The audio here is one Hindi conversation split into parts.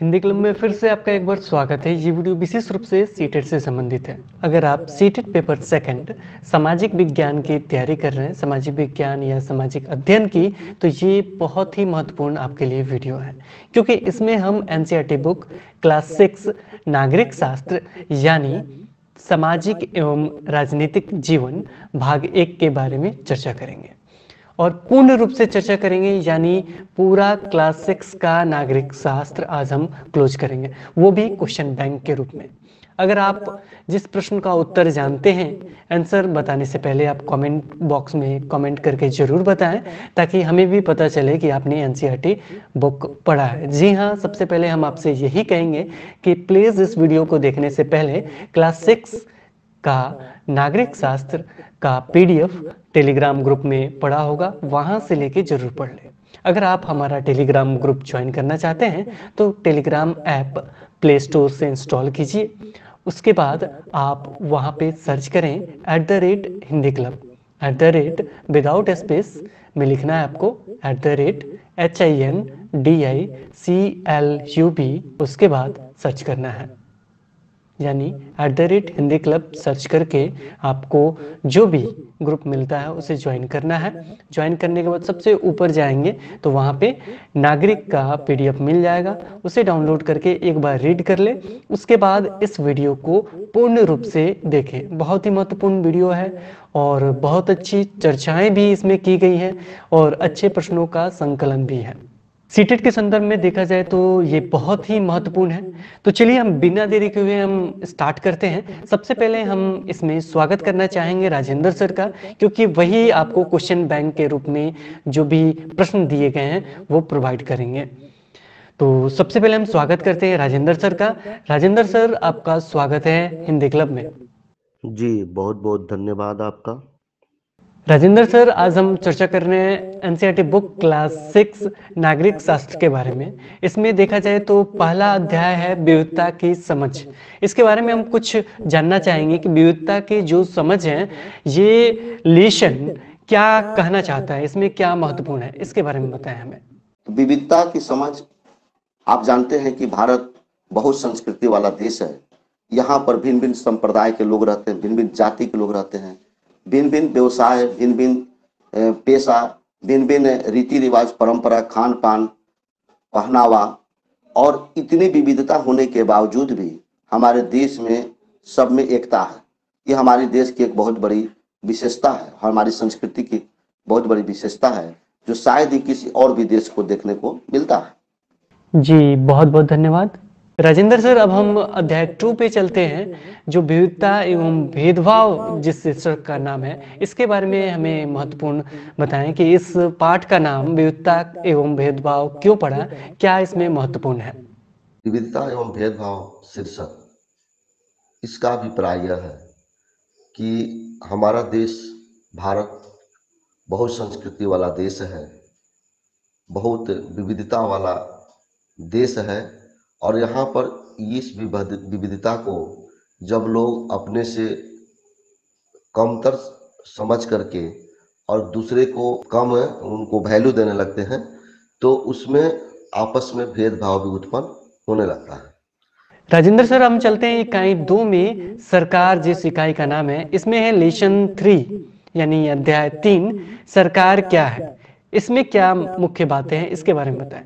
हिंदी क्लब में फिर से आपका एक बार स्वागत है। ये वीडियो विशेष रूप से सीटेट से संबंधित है। अगर आप सीटेट पेपर सेकंड सामाजिक विज्ञान की तैयारी कर रहे हैं, सामाजिक विज्ञान या सामाजिक अध्ययन की, तो ये बहुत ही महत्वपूर्ण आपके लिए वीडियो है, क्योंकि इसमें हम एनसीईआरटी बुक क्लास 6 नागरिक शास्त्र यानी सामाजिक एवं राजनीतिक जीवन भाग 1 के बारे में चर्चा करेंगे और पूर्ण रूप से चर्चा करेंगे, यानी पूरा क्लास 6 का नागरिक शास्त्र आज हम क्लोज करेंगे, वो भी क्वेश्चन बैंक के रूप में। अगर आप जिस प्रश्न का उत्तर जानते हैं, आंसर बताने से पहले आप कमेंट बॉक्स में कमेंट करके जरूर बताएं, ताकि हमें भी पता चले कि आपने एनसीईआरटी बुक पढ़ा है। जी हाँ, सबसे पहले हम आपसे यही कहेंगे कि प्लीज़ इस वीडियो को देखने से पहले क्लास 6 का नागरिक शास्त्र का पीडीएफ टेलीग्राम ग्रुप में पड़ा होगा, वहां से लेके जरूर पढ़ लें। अगर आप हमारा टेलीग्राम ग्रुप ज्वाइन करना चाहते हैं तो टेलीग्राम ऐप प्ले स्टोर से इंस्टॉल कीजिए। उसके बाद आप वहां पे सर्च करें @हिंदी क्लब, विदाउट स्पेस में लिखना है आपको HINDICLUB, उसके बाद सर्च करना है, यानी @हिंदी क्लब सर्च करके आपको जो भी ग्रुप मिलता है उसे ज्वाइन करना है। ज्वाइन करने के बाद सबसे ऊपर जाएंगे तो वहाँ पे नागरिक का पीडीएफ मिल जाएगा, उसे डाउनलोड करके एक बार रीड कर ले। उसके बाद इस वीडियो को पूर्ण रूप से देखें, बहुत ही महत्वपूर्ण वीडियो है और बहुत अच्छी चर्चाएं भी इसमें की गई हैं और अच्छे प्रश्नों का संकलन भी है। सीटेट के संदर्भ में देखा जाए तो ये बहुत ही महत्वपूर्ण है। तो चलिए हम बिना देरी के हुए हम स्टार्ट करते हैं। सबसे पहले हम इसमें स्वागत करना चाहेंगे राजेंद्र सर का, क्योंकि वही आपको क्वेश्चन बैंक के रूप में जो भी प्रश्न दिए गए हैं वो प्रोवाइड करेंगे। तो सबसे पहले हम स्वागत करते हैं राजेंद्र सर का। राजेंद्र सर, आपका स्वागत है हिंदी क्लब में। जी, बहुत बहुत धन्यवाद आपका। राजेंद्र सर, आज हम चर्चा कर रहे हैं एनसीईआरटी बुक क्लास 6 नागरिक शास्त्र के बारे में। इसमें देखा जाए तो पहला अध्याय है विविधता की समझ। इसके बारे में हम कुछ जानना चाहेंगे कि विविधता की जो समझ है, ये लेशन क्या कहना चाहता है, इसमें क्या महत्वपूर्ण है, इसके बारे में बताएं हमें। विविधता की समझ, आप जानते हैं कि भारत बहुत संस्कृति वाला देश है। यहाँ पर भिन्न भिन्न संप्रदाय के लोग रहते हैं, भिन्न भिन्न जाति के लोग रहते हैं, भिन्न भिन्न व्यवसाय, भिन्न भिन्न पेशा, भिन्न भिन्न रीति रिवाज, परंपरा, खान पान, पहनावा, और इतनी विविधता होने के बावजूद भी हमारे देश में सब में एकता है। ये हमारे देश की एक बहुत बड़ी विशेषता है, हमारी संस्कृति की बहुत बड़ी विशेषता है, जो शायद ही किसी और भी देश को देखने को मिलता है। जी, बहुत बहुत धन्यवाद राजेंद्र सर। अब हम अध्याय 2 पे चलते हैं, जो विविधता एवं भेदभाव जिस शीर्षक का नाम है, इसके बारे में हमें महत्वपूर्ण बताएं कि इस पाठ का नाम विविधता एवं भेदभाव क्यों पड़ा, क्या इसमें महत्वपूर्ण है। विविधता एवं भेदभाव शीर्षक, इसका अभिप्राय यह है कि हमारा देश भारत बहुत संस्कृति वाला देश है, बहुत विविधता वाला देश है, और यहाँ पर इस विविधता को जब लोग अपने से कमतर समझ करके और दूसरे को कम उनको वैल्यू देने लगते हैं, तो उसमें आपस में भेदभाव भी उत्पन्न होने लगता है। राजेंद्र सर, हम चलते हैं इकाई 2 में। सरकार जिस इकाई का नाम है, इसमें है लेसन 3 यानी अध्याय 3, सरकार क्या है। इसमें क्या मुख्य बातें हैं, इसके बारे में बताएं।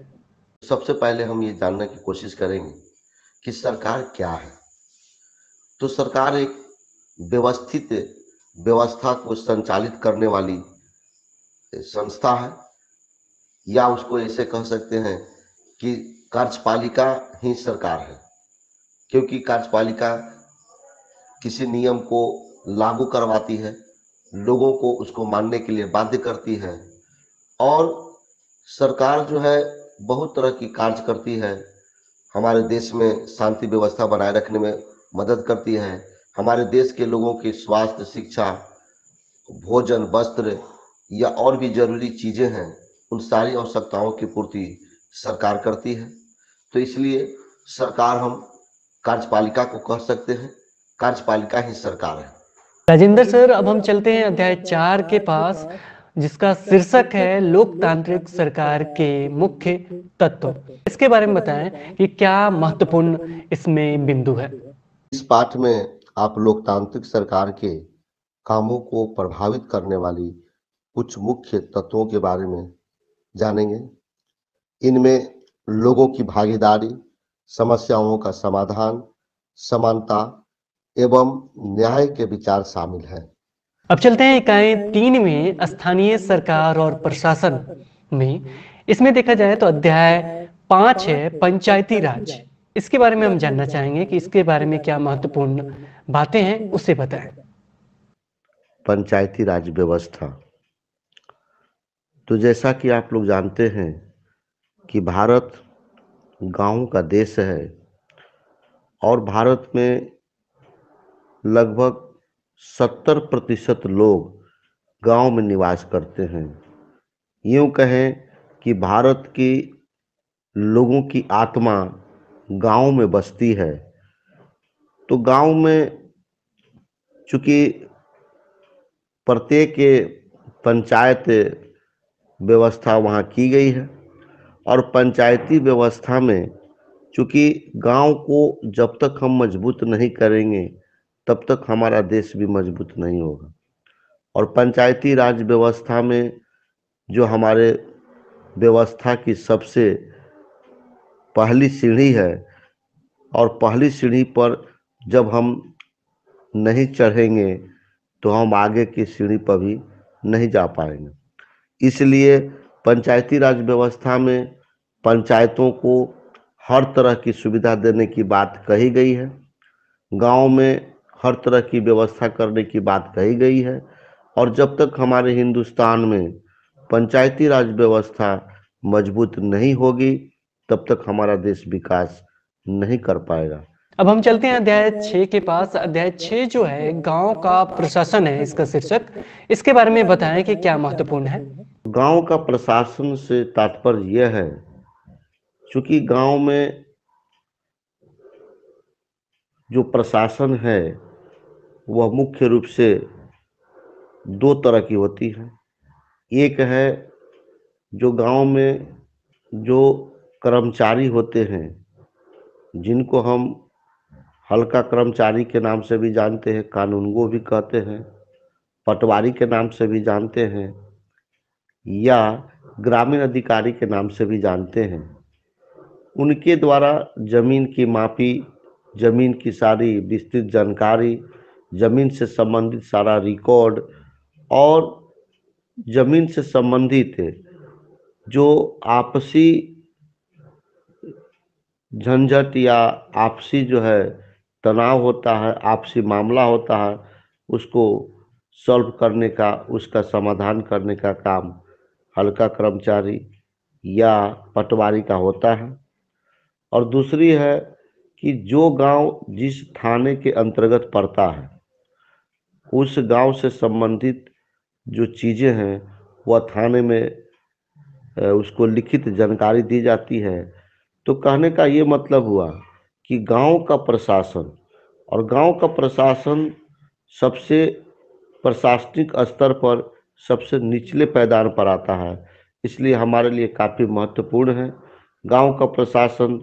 सबसे पहले हम ये जानने की कोशिश करेंगे कि सरकार क्या है। तो सरकार एक व्यवस्थित व्यवस्था को संचालित करने वाली संस्था है, या उसको ऐसे कह सकते हैं कि कार्यपालिका ही सरकार है, क्योंकि कार्यपालिका किसी नियम को लागू करवाती है, लोगों को उसको मानने के लिए बाध्य करती है, और सरकार जो है बहुत तरह की कार्य करती है। हमारे देश में शांति व्यवस्था बनाए रखने में मदद करती है। हमारे देश के लोगों की स्वास्थ्य, शिक्षा, भोजन, वस्त्र या और भी जरूरी चीजें हैं, उन सारी आवश्यकताओं की पूर्ति सरकार करती है। तो इसलिए सरकार हम कार्यपालिका को कह सकते हैं, कार्यपालिका ही सरकार है। राजेंद्र सर, अब हम चलते हैं अध्याय 4 के पास, जिसका शीर्षक है लोकतांत्रिक सरकार के मुख्य तत्व। इसके बारे में बताएं कि क्या महत्वपूर्ण इसमें बिंदु है। इस पाठ में आप लोकतांत्रिक सरकार के कामों को प्रभावित करने वाली कुछ मुख्य तत्वों के बारे में जानेंगे। इनमें लोगों की भागीदारी, समस्याओं का समाधान, समानता एवं न्याय के विचार शामिल हैं। अब चलते हैं इकाई 3 में स्थानीय सरकार और प्रशासन में। इसमें देखा जाए तो अध्याय 5 है पंचायती राज। इसके बारे में हम जानना चाहेंगे कि इसके बारे में क्या महत्वपूर्ण बातें हैं, उसे बताएं। पंचायती राज व्यवस्था। तो जैसा कि आप लोग जानते हैं कि भारत गांवों का देश है और भारत में लगभग 70% लोग गांव में निवास करते हैं। यूं कहें कि भारत की लोगों की आत्मा गांव में बसती है। तो गांव में चूंकि प्रत्येक पंचायत व्यवस्था वहाँ की गई है और पंचायती व्यवस्था में चूंकि गांव को जब तक हम मजबूत नहीं करेंगे तब तक हमारा देश भी मजबूत नहीं होगा। और पंचायती राज व्यवस्था में जो हमारे व्यवस्था की सबसे पहली सीढ़ी है और पहली सीढ़ी पर जब हम नहीं चढ़ेंगे तो हम आगे की सीढ़ी पर भी नहीं जा पाएंगे। इसलिए पंचायती राज व्यवस्था में पंचायतों को हर तरह की सुविधा देने की बात कही गई है। गांव में हर तरह की व्यवस्था करने की बात कही गई है और जब तक हमारे हिंदुस्तान में पंचायती राज व्यवस्था मजबूत नहीं होगी तब तक हमारा देश विकास नहीं कर पाएगा। अब हम चलते हैं अध्याय 6 के पास। अध्याय 6 जो है गांव का प्रशासन है, इसका शीर्षक। इसके बारे में बताएं कि क्या महत्वपूर्ण है। गांव का प्रशासन से तात्पर्य यह है, चूंकि गांव में जो प्रशासन है वह मुख्य रूप से दो तरह की होती है। एक है जो गांव में जो कर्मचारी होते हैं, जिनको हम हल्का कर्मचारी के नाम से भी जानते हैं, कानूनगो भी कहते हैं, पटवारी के नाम से भी जानते हैं या ग्रामीण अधिकारी के नाम से भी जानते हैं। उनके द्वारा जमीन की मापी, जमीन की सारी विस्तृत जानकारी, जमीन से संबंधित सारा रिकॉर्ड और जमीन से संबंधित जो आपसी झंझट या आपसी जो है तनाव होता है, आपसी मामला होता है, उसको सॉल्व करने का, उसका समाधान करने का काम हल्का कर्मचारी या पटवारी का होता है। और दूसरी है कि जो गांव जिस थाने के अंतर्गत पड़ता है उस गांव से संबंधित जो चीज़ें हैं वह थाने में उसको लिखित जानकारी दी जाती है। तो कहने का ये मतलब हुआ कि गांव का प्रशासन, और गांव का प्रशासन सबसे प्रशासनिक स्तर पर सबसे निचले पायदान पर आता है, इसलिए हमारे लिए काफ़ी महत्वपूर्ण है। गांव का प्रशासन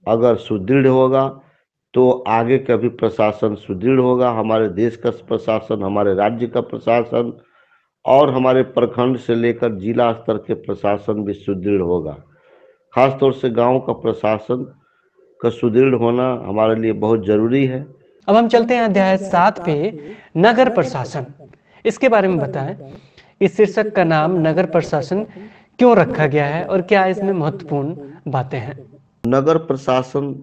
अगर सुदृढ़ होगा तो आगे का भी प्रशासन सुदृढ़ होगा। हमारे देश का प्रशासन, हमारे राज्य का प्रशासन और हमारे प्रखंड से लेकर जिला स्तर के प्रशासन भी सुदृढ़ होगा। खासतौर से गांव का प्रशासन का सुदृढ़ होना हमारे लिए बहुत जरूरी है। अब हम चलते हैं अध्याय 7 पे, नगर प्रशासन। इसके बारे में बताएं। इस शीर्षक का नाम नगर प्रशासन क्यों रखा गया है और क्या इसमें महत्वपूर्ण बातें हैं। नगर प्रशासन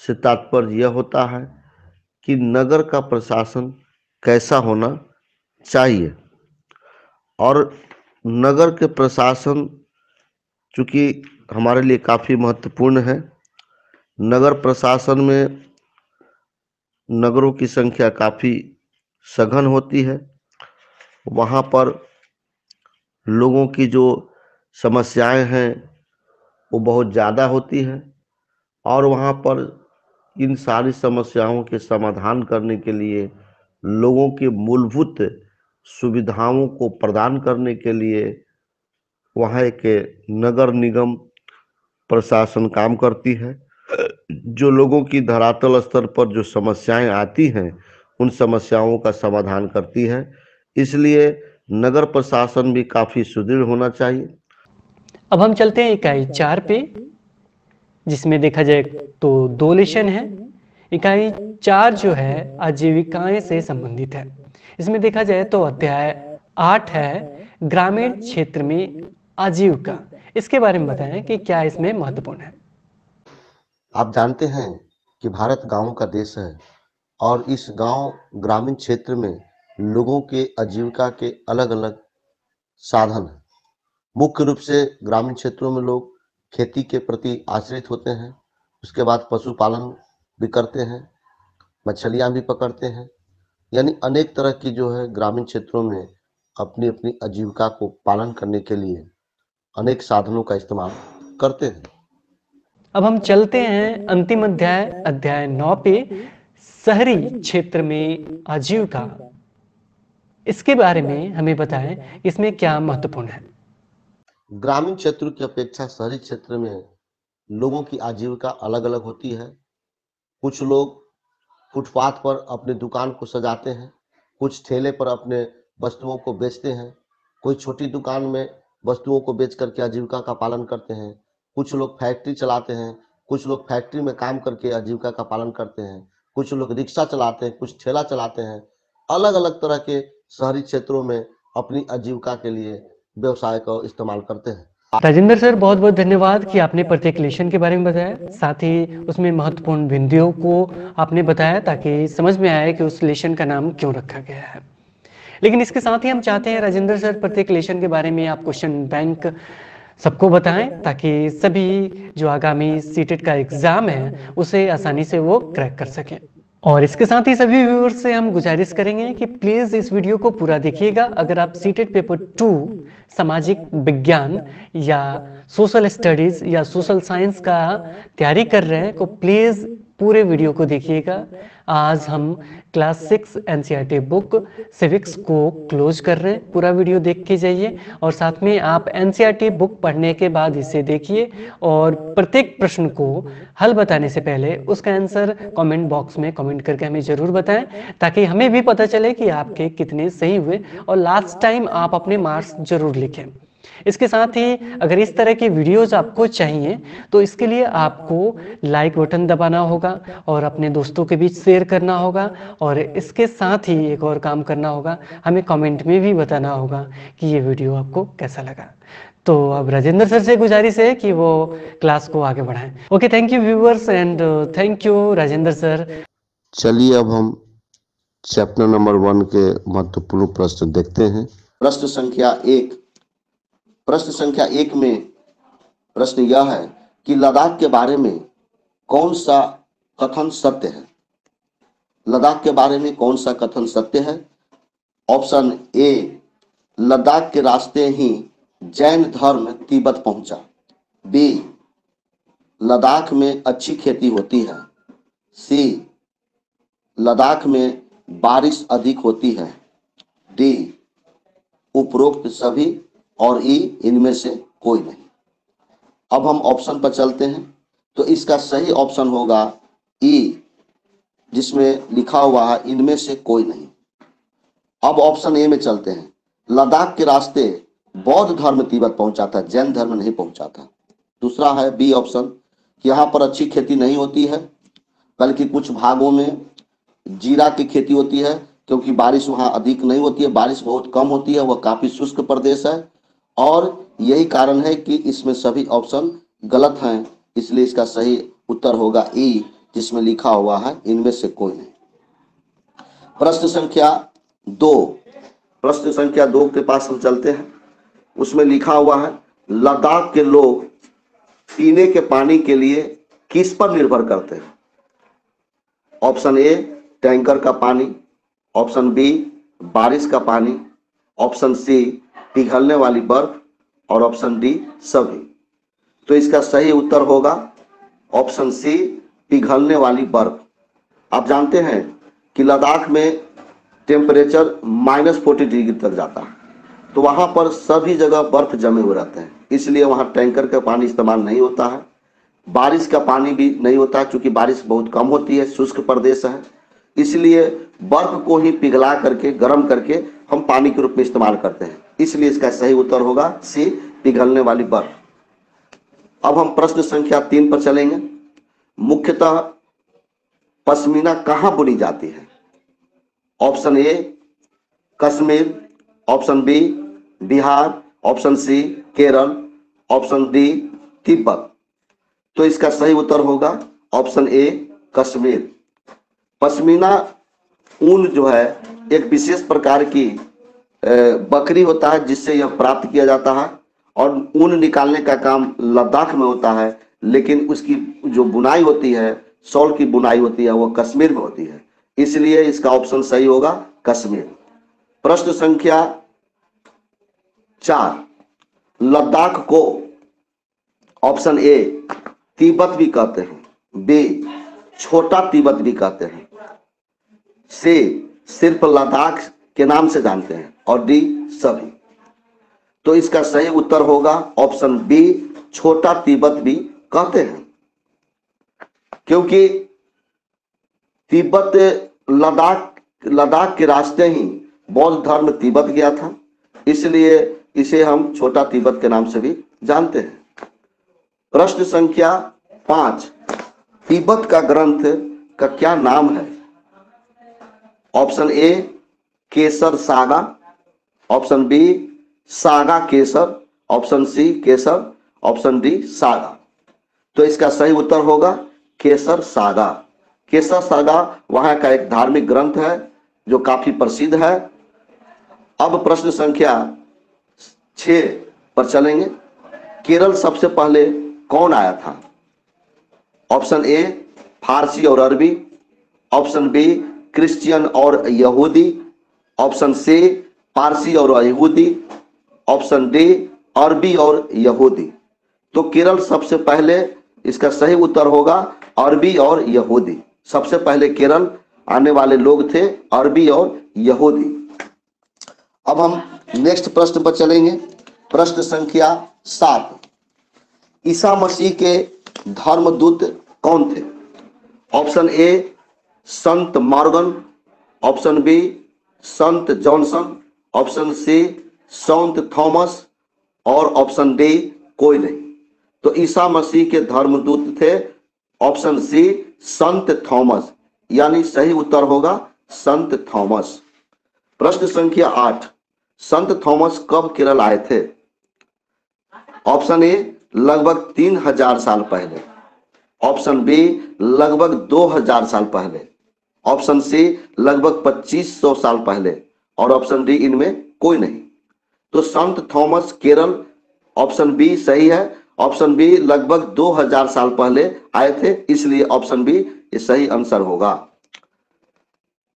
से तात्पर्य यह होता है कि नगर का प्रशासन कैसा होना चाहिए। और नगर के प्रशासन चूँकि हमारे लिए काफ़ी महत्वपूर्ण है। नगर प्रशासन में नगरों की संख्या काफ़ी सघन होती है। वहाँ पर लोगों की जो समस्याएं हैं वो बहुत ज़्यादा होती हैं और वहाँ पर इन सारी समस्याओं के समाधान करने के लिए लोगों के मूलभूत सुविधाओं को प्रदान करने के लिए वहाँ के नगर निगम प्रशासन काम करती है। जो लोगों की धरातल स्तर पर जो समस्याएं आती हैं उन समस्याओं का समाधान करती है। इसलिए नगर प्रशासन भी काफी सुदृढ़ होना चाहिए। अब हम चलते हैं इकाई 4 पे, जिसमें देखा जाए तो 2 लेसन है। इकाई 4 जो है आजीविकाएं से संबंधित है। इसमें देखा जाए तो अध्याय 8 है ग्रामीण क्षेत्र में आजीविका। इसके बारे में बताएं कि क्या इसमें महत्वपूर्ण है। आप जानते हैं कि भारत गांवों का देश है और इस गांव ग्रामीण क्षेत्र में लोगों के आजीविका के अलग अलग साधन हैं। मुख्य रूप से ग्रामीण क्षेत्रों में लोग खेती के प्रति आश्रित होते हैं। उसके बाद पशुपालन भी करते हैं, मछलियां भी पकड़ते हैं, यानी अनेक तरह की जो है ग्रामीण क्षेत्रों में अपनी अपनी आजीविका को पालन करने के लिए अनेक साधनों का इस्तेमाल करते हैं। अब हम चलते हैं अंतिम अध्याय अध्याय 9 पे, शहरी क्षेत्र में आजीविका। इसके बारे में हमें बताएं इसमें क्या महत्वपूर्ण है। ग्रामीण क्षेत्र की अपेक्षा शहरी क्षेत्र में लोगों की आजीविका अलग अलग होती है। कुछ लोग फुटपाथ पर अपनी दुकान को सजाते हैं, कुछ ठेले पर अपने वस्तुओं को बेचते हैं, कोई छोटी दुकान में वस्तुओं को बेच करके आजीविका का पालन करते हैं, कुछ लोग फैक्ट्री चलाते हैं, कुछ लोग फैक्ट्री में काम करके आजीविका का पालन करते हैं, कुछ लोग रिक्शा चलाते हैं, कुछ ठेला चलाते हैं। अलग अलग तरह के शहरी क्षेत्रों में अपनी आजीविका के लिए व्यवसाय का इस्तेमाल करते हैं। राजेंद्र सर, बहुत बहुत धन्यवाद कि आपने प्रत्येक लेसन के बारे में बताया, साथ ही उसमें महत्वपूर्ण बिंदुओं को आपने बताया ताकि समझ में आए कि उस लेसन का नाम क्यों रखा गया है। लेकिन इसके साथ ही हम चाहते हैं राजेंद्र सर प्रत्येक लेसन के बारे में आप क्वेश्चन बैंक सबको बताएं ताकि सभी जो आगामी सीटेट का एग्जाम है उसे आसानी से वो क्रैक कर सकें। और इसके साथ ही सभी व्यूअर्स से हम गुजारिश करेंगे कि प्लीज इस वीडियो को पूरा देखिएगा। अगर आप सीटेट पेपर 2 सामाजिक विज्ञान या सोशल स्टडीज या सोशल साइंस का तैयारी कर रहे हैं तो प्लीज पूरे वीडियो को देखिएगा। आज हम क्लास 6 एनसीईआरटी बुक सिविक्स को क्लोज कर रहे हैं। पूरा वीडियो देख के जाइए और साथ में आप एनसीईआरटी बुक पढ़ने के बाद इसे देखिए और प्रत्येक प्रश्न को हल बताने से पहले उसका आंसर कमेंट बॉक्स में कमेंट करके हमें जरूर बताएं ताकि हमें भी पता चले कि आपके कितने सही हुए और लास्ट टाइम आप अपने मार्क्स जरूर लिखें। इसके साथ ही अगर इस तरह के वीडियोस आपको चाहिए तो इसके लिए आपको लाइक बटन दबाना होगा और अपने दोस्तों के बीच शेयर करना होगा और इसके साथ ही एक और काम करना होगा, हमें कमेंट में भी बताना होगा कि ये वीडियो आपको कैसा लगा। तो अब राजेंद्र सर से गुजारिश है कि वो क्लास को आगे बढ़ाएं। Okay, thank you viewers and thank you Rajendra sir. चलिए अब हम चैप्टर नंबर 1 के महत्वपूर्ण प्रश्न देखते हैं। प्रश्न संख्या 1। प्रश्न संख्या 1 में प्रश्न यह है कि लद्दाख के बारे में कौन सा कथन सत्य है। लद्दाख के बारे में कौन सा कथन सत्य है। ऑप्शन ए, लद्दाख के रास्ते ही जैन धर्म तिब्बत पहुंचा। बी, लद्दाख में अच्छी खेती होती है। सी, लद्दाख में बारिश अधिक होती है। डी, उपरोक्त सभी और ई, इनमें से कोई नहीं। अब हम ऑप्शन पर चलते हैं तो इसका सही ऑप्शन होगा ई, जिसमें लिखा हुआ है इनमें से कोई नहीं। अब ऑप्शन ए में चलते हैं। लद्दाख के रास्ते बौद्ध धर्म तिब्बत पहुंचा था, जैन धर्म नहीं पहुंचा था। दूसरा है बी ऑप्शन कि यहाँ पर अच्छी खेती नहीं होती है, बल्कि कुछ भागों में जीरा की खेती होती है क्योंकि बारिश वहाँ अधिक नहीं होती है, बारिश बहुत कम होती है, वह काफी शुष्क प्रदेश है और यही कारण है कि इसमें सभी ऑप्शन गलत हैं। इसलिए इसका सही उत्तर होगा ई, जिसमें लिखा हुआ है इनमें से कोई नहीं। प्रश्न संख्या 2। प्रश्न संख्या 2 के पास हम चलते हैं। उसमें लिखा हुआ है लद्दाख के लोग पीने के पानी के लिए किस पर निर्भर करते हैं। ऑप्शन ए, टैंकर का पानी। ऑप्शन बी, बारिश का पानी। ऑप्शन सी, पिघलने वाली बर्फ। और ऑप्शन डी, सभी। तो इसका सही उत्तर होगा ऑप्शन सी, पिघलने वाली बर्फ। आप जानते हैं कि लद्दाख में टेम्परेचर -40 डिग्री तक जाता है, तो वहां पर सभी जगह बर्फ जमे हुए रहते हैं, इसलिए वहां टैंकर का पानी इस्तेमाल नहीं होता है। बारिश का पानी भी नहीं होता है, क्योंकि बारिश बहुत कम होती है, शुष्क प्रदेश है, इसलिए बर्फ को ही पिघला करके गर्म करके हम पानी के रूप में इस्तेमाल करते हैं। इसलिए इसका सही उत्तर होगा सी, पिघलने वाली बर्फ। अब हम प्रश्न संख्या 3 पर चलेंगे। मुख्यतः पश्मीना कहां बुनी जाती है? Option A Kashmir, option B Bihar, option C Kerala, option D Tibet. तो इसका सही उत्तर होगा ऑप्शन ए कश्मीर। पश्मीना ऊन जो है एक विशेष प्रकार की बकरी होता है, जिससे यह प्राप्त किया जाता है, और ऊन निकालने का काम लद्दाख में होता है, लेकिन उसकी जो बुनाई होती है, शॉल की बुनाई होती है, वो कश्मीर में होती है, इसलिए इसका ऑप्शन सही होगा कश्मीर। प्रश्न संख्या 4, लद्दाख को ऑप्शन ए तिब्बत भी कहते हैं, बी छोटा तिब्बत भी कहते हैं, सी सिर्फ लद्दाख के नाम से जानते हैं, और डी सभी। तो इसका सही उत्तर होगा ऑप्शन बी, छोटा तिब्बत भी कहते हैं, क्योंकि तिब्बत लद्दाख के रास्ते ही बौद्ध धर्म तिब्बत गया था, इसलिए इसे हम छोटा तिब्बत के नाम से भी जानते हैं। प्रश्न संख्या 5, तिब्बत का ग्रंथ का क्या नाम है? Option A Kesar saga, option B saga Kesar, option C Kesar, option D saga. तो इसका सही उत्तर होगा केसर सागा। केसर सागा वहां का एक धार्मिक ग्रंथ है जो काफी प्रसिद्ध है। अब प्रश्न संख्या 6 पर चलेंगे। केरल सबसे पहले कौन आया था? ऑप्शन ए फारसी और अरबी, ऑप्शन बी क्रिश्चियन और यहूदी, ऑप्शन सी पारसी और यहूदी, ऑप्शन डी अरबी और यहूदी। तो केरल सबसे पहले, इसका सही उत्तर होगा अरबी और यहूदी। सबसे पहले केरल आने वाले लोग थे अरबी और यहूदी। अब हम नेक्स्ट प्रश्न पर चलेंगे। प्रश्न संख्या 7, ईसा मसीह के धर्मदूत कौन थे? Option A Sant Morgan, option B Sant Johnson, option C Sant Thomas, और ऑप्शन डी कोई नहीं। तो ईसा मसीह के धर्मदूत थे ऑप्शन सी संत थॉमस, यानी सही उत्तर होगा संत थॉमस। प्रश्न संख्या 8, संत थॉमस कब केरल आए थे? ऑप्शन ए लगभग 3000 साल पहले, ऑप्शन बी लगभग 2000 साल पहले, ऑप्शन सी लगभग 2500 साल पहले, और ऑप्शन डी इनमें कोई नहीं। तो संत थॉमस केरल, ऑप्शन बी सही है। ऑप्शन बी लगभग 2000 साल पहले आए थे, इसलिए ऑप्शन बी ये सही आंसर होगा।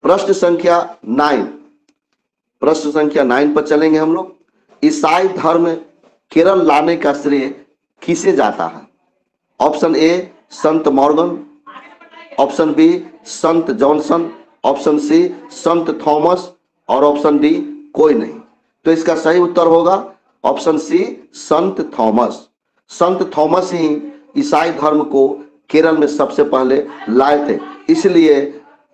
प्रश्न संख्या 9, प्रश्न संख्या 9 पर चलेंगे हम लोग। ईसाई धर्म केरल लाने का श्रेय किसे जाता है? ऑप्शन ए संत मॉर्गन, ऑप्शन बी संत जॉनसन, ऑप्शन सी संत थॉमस, और ऑप्शन डी कोई नहीं। तो इसका सही उत्तर होगा ऑप्शन सी संत थॉमस। संत थॉमस ही ईसाई धर्म को केरल में सबसे पहले लाए थे, इसलिए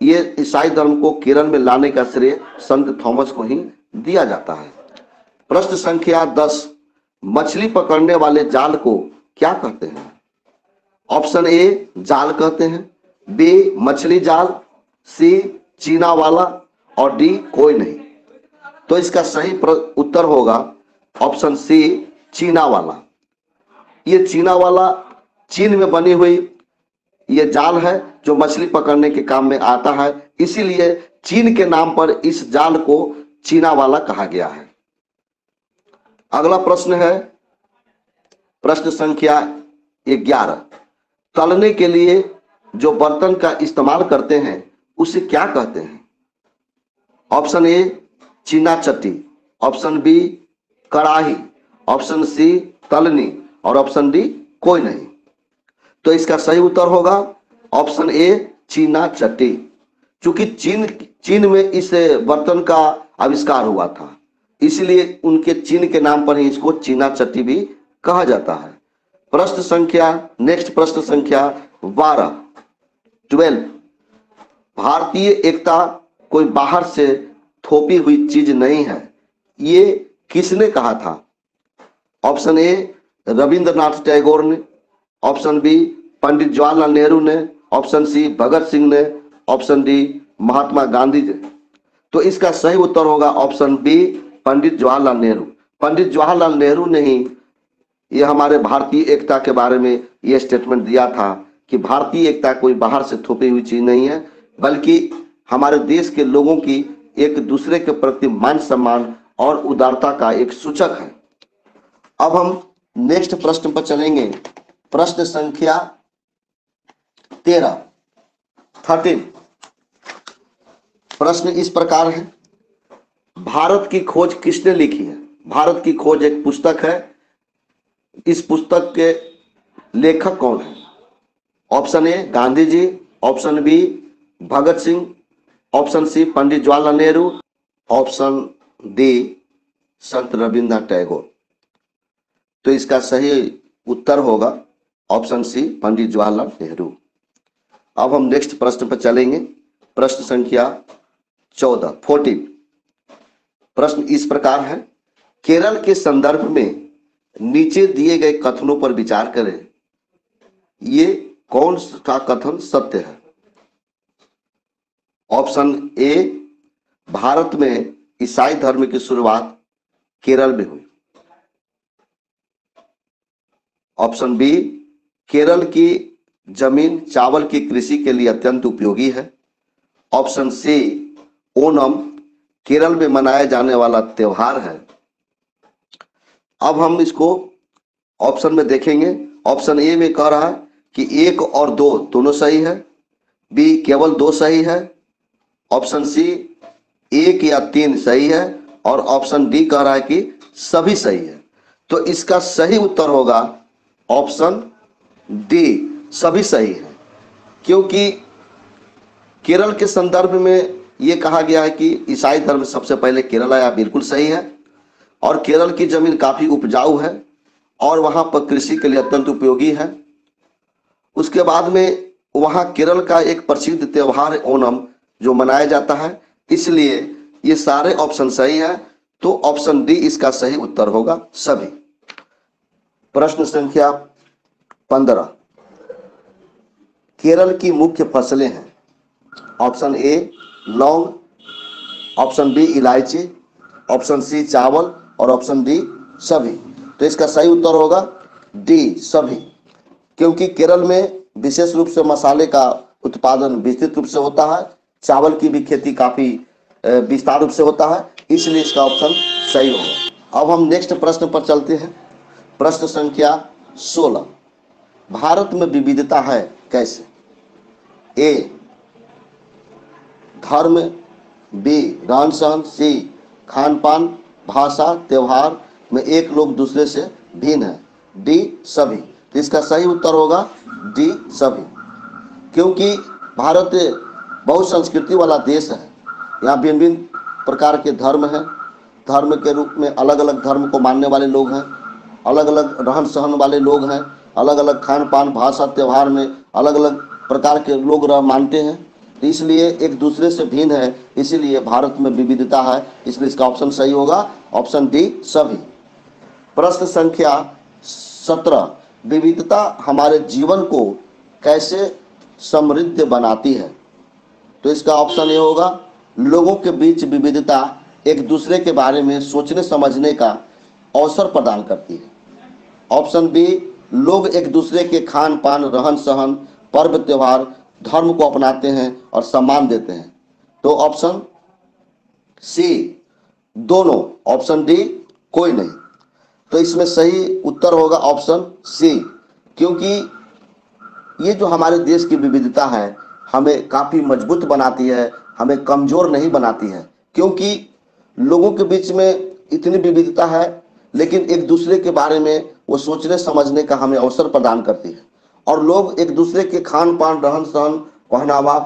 ये ईसाई धर्म को केरल में लाने का श्रेय संत थॉमस को ही दिया जाता है। प्रश्न संख्या 10, मछली पकड़ने वाले जाल को क्या कहते हैं? ऑप्शन ए जाल कहते हैं, बी मछली जाल, सी चीना वाला, और डी कोई नहीं। तो इसका सही उत्तर होगा ऑप्शन सी चीना वाला। ये चीना वाला चीन में बनी हुई ये जाल है जो मछली पकड़ने के काम में आता है, इसीलिए चीन के नाम पर इस जाल को चीना वाला कहा गया है। अगला प्रश्न है प्रश्न संख्या 11, तलने के लिए जो बर्तन का इस्तेमाल करते हैं उसे क्या कहते हैं? ऑप्शन ए चीना चट्टी, ऑप्शन बी कड़ाही, ऑप्शन सी तलनी, और ऑप्शन डी कोई नहीं। तो इसका सही उत्तर होगा ऑप्शन ए चीना चट्टी। चूंकि चीन में इस बर्तन का आविष्कार हुआ था, इसलिए उनके चीन के नाम पर ही इसको चीना चट्टी भी कहा जाता है। नेक्स्ट प्रश्न संख्या 12 भारतीय एकता कोई बाहर से थोपी हुई चीज नहीं है, ये किसने कहा था? ऑप्शन ए रविंद्रनाथ टैगोर ने, ऑप्शन बी पंडित जवाहरलाल नेहरू ने, ऑप्शन सी भगत सिंह ने, ऑप्शन डी महात्मा गांधी जी। तो इसका सही उत्तर होगा ऑप्शन बी पंडित जवाहरलाल नेहरू। पंडित जवाहरलाल नेहरू ने ही ये हमारे भारतीय एकता के बारे में ये स्टेटमेंट दिया था कि भारतीय एकता कोई बाहर से थोपी हुई चीज नहीं है, बल्कि हमारे देश के लोगों की एक दूसरे के प्रति मान सम्मान और उदारता का एक सूचक है। अब हम नेक्स्ट प्रश्न पर चलेंगे। प्रश्न संख्या 13 प्रश्न इस प्रकार है, भारत की खोज किसने लिखी है? भारत की खोज एक पुस्तक है, इस पुस्तक के लेखक कौन है? Option A Gandhi ji, option B Bhagat Singh, option C Pandit Jawaharlal Nehru, option D Sant Rabindranath Tagore. तो इसका सही उत्तर होगा ऑप्शन सी पंडित जवाहरलाल नेहरू। अब हम नेक्स्ट प्रश्न पर चलेंगे। प्रश्न संख्या 14 प्रश्न इस प्रकार है, केरल के संदर्भ में नीचे दिए गए कथनों पर विचार करें, ये कौन सा कथन सत्य है? ऑप्शन ए भारत में ईसाई धर्म की शुरुआत केरल में हुई, ऑप्शन बी केरल की जमीन चावल की कृषि के लिए अत्यंत उपयोगी है, ऑप्शन सी ओणम केरल में मनाया जाने वाला त्योहार है। अब हम इसको ऑप्शन में देखेंगे। ऑप्शन ए में कह रहा है कि 1 और 2 दोनों सही है, बी केवल 2 सही है, ऑप्शन सी 1 या 3 सही है, और ऑप्शन डी कह रहा है कि सभी सही है। तो इसका सही उत्तर होगा ऑप्शन डी सभी सही है, क्योंकि केरल के संदर्भ में यह कहा गया है कि ईसाई धर्म सबसे पहले केरल आया, बिल्कुल सही है। और केरल की जमीन काफी उपजाऊ है और वहां पर कृषि के लिए अत्यंत उपयोगी है। उसके बाद में वहां केरल का एक प्रसिद्ध त्योहार है ओणम जो मनाया जाता है, इसलिए ये सारे ऑप्शन सही है। तो ऑप्शन डी इसका सही उत्तर होगा सभी। प्रश्न संख्या 15 केरल की मुख्य फसलें हैं। ऑप्शन ए लौंग, ऑप्शन बी इलायची, ऑप्शन सी चावल और ऑप्शन डी सभी। तो इसका सही उत्तर होगा डी सभी, क्योंकि केरल में विशेष रूप से मसाले का उत्पादन विस्तृत रूप से होता है, चावल की भी खेती काफी विस्तार रूप से होता है, इसलिए इसका ऑप्शन सही होगा। अब हम नेक्स्ट प्रश्न पर चलते हैं। प्रश्न संख्या 16 भारत में विविधता है कैसे? ए धर्म, बी रहन सहन, सी खान पान, भाषा त्योहार में एक लोग दूसरे से भिन्न है, डी सभी। तो इसका सही उत्तर होगा डी सभी, क्योंकि भारत बहुत संस्कृति वाला देश है। यहाँ भिन्न भिन्न प्रकार के धर्म हैं, धर्म के रूप में अलग अलग धर्म को मानने वाले लोग हैं, अलग अलग रहन सहन वाले लोग हैं, अलग अलग खान पान भाषा त्योहार में अलग अलग प्रकार के लोग मानते हैं, इसलिए एक दूसरे से भिन्न है, इसीलिए भारत में विविधता है, इसलिए इसका ऑप्शन सही होगा ऑप्शन डी सभी। प्रश्न संख्या 17 विविधता हमारे जीवन को कैसे समृद्ध बनाती है? तो इसका ऑप्शन ए होगा लोगों के बीच विविधता एक दूसरे के बारे में सोचने समझने का अवसर प्रदान करती है, ऑप्शन बी लोग एक दूसरे के खान पान रहन सहन पर्व त्योहार धर्म को अपनाते हैं और सम्मान देते हैं, तो ऑप्शन सी दोनों, ऑप्शन डी कोई नहीं। तो इसमें सही उत्तर होगा ऑप्शन सी, क्योंकि ये जो हमारे देश की विविधता है हमें काफ़ी मजबूत बनाती है, हमें कमज़ोर नहीं बनाती है, क्योंकि लोगों के बीच में इतनी विविधता है लेकिन एक दूसरे के बारे में वो सोचने समझने का हमें अवसर प्रदान करती है, और लोग एक दूसरे के खान पान रहन सहन पहनावा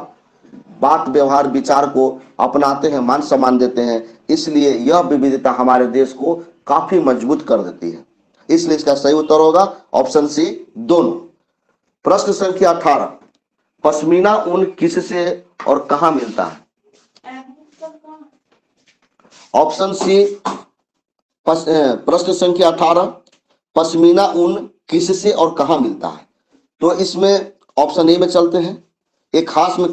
बात व्यवहार विचार को अपनाते हैं, मान सम्मान देते हैं, इसलिए यह विविधता हमारे देश को काफी मजबूत कर देती है। इसलिए इसका सही उत्तर होगा ऑप्शन सी, दोनों। प्रश्न संख्या 18, पश्मीना ऊन किससे और कहां मिलता है? ऑप्शन सी, प्रश्न संख्या 18, पश्मीना ऊन किससे और कहां मिलता है? तो इसमें ऑप्शन ए में चलते हैं, एक खास में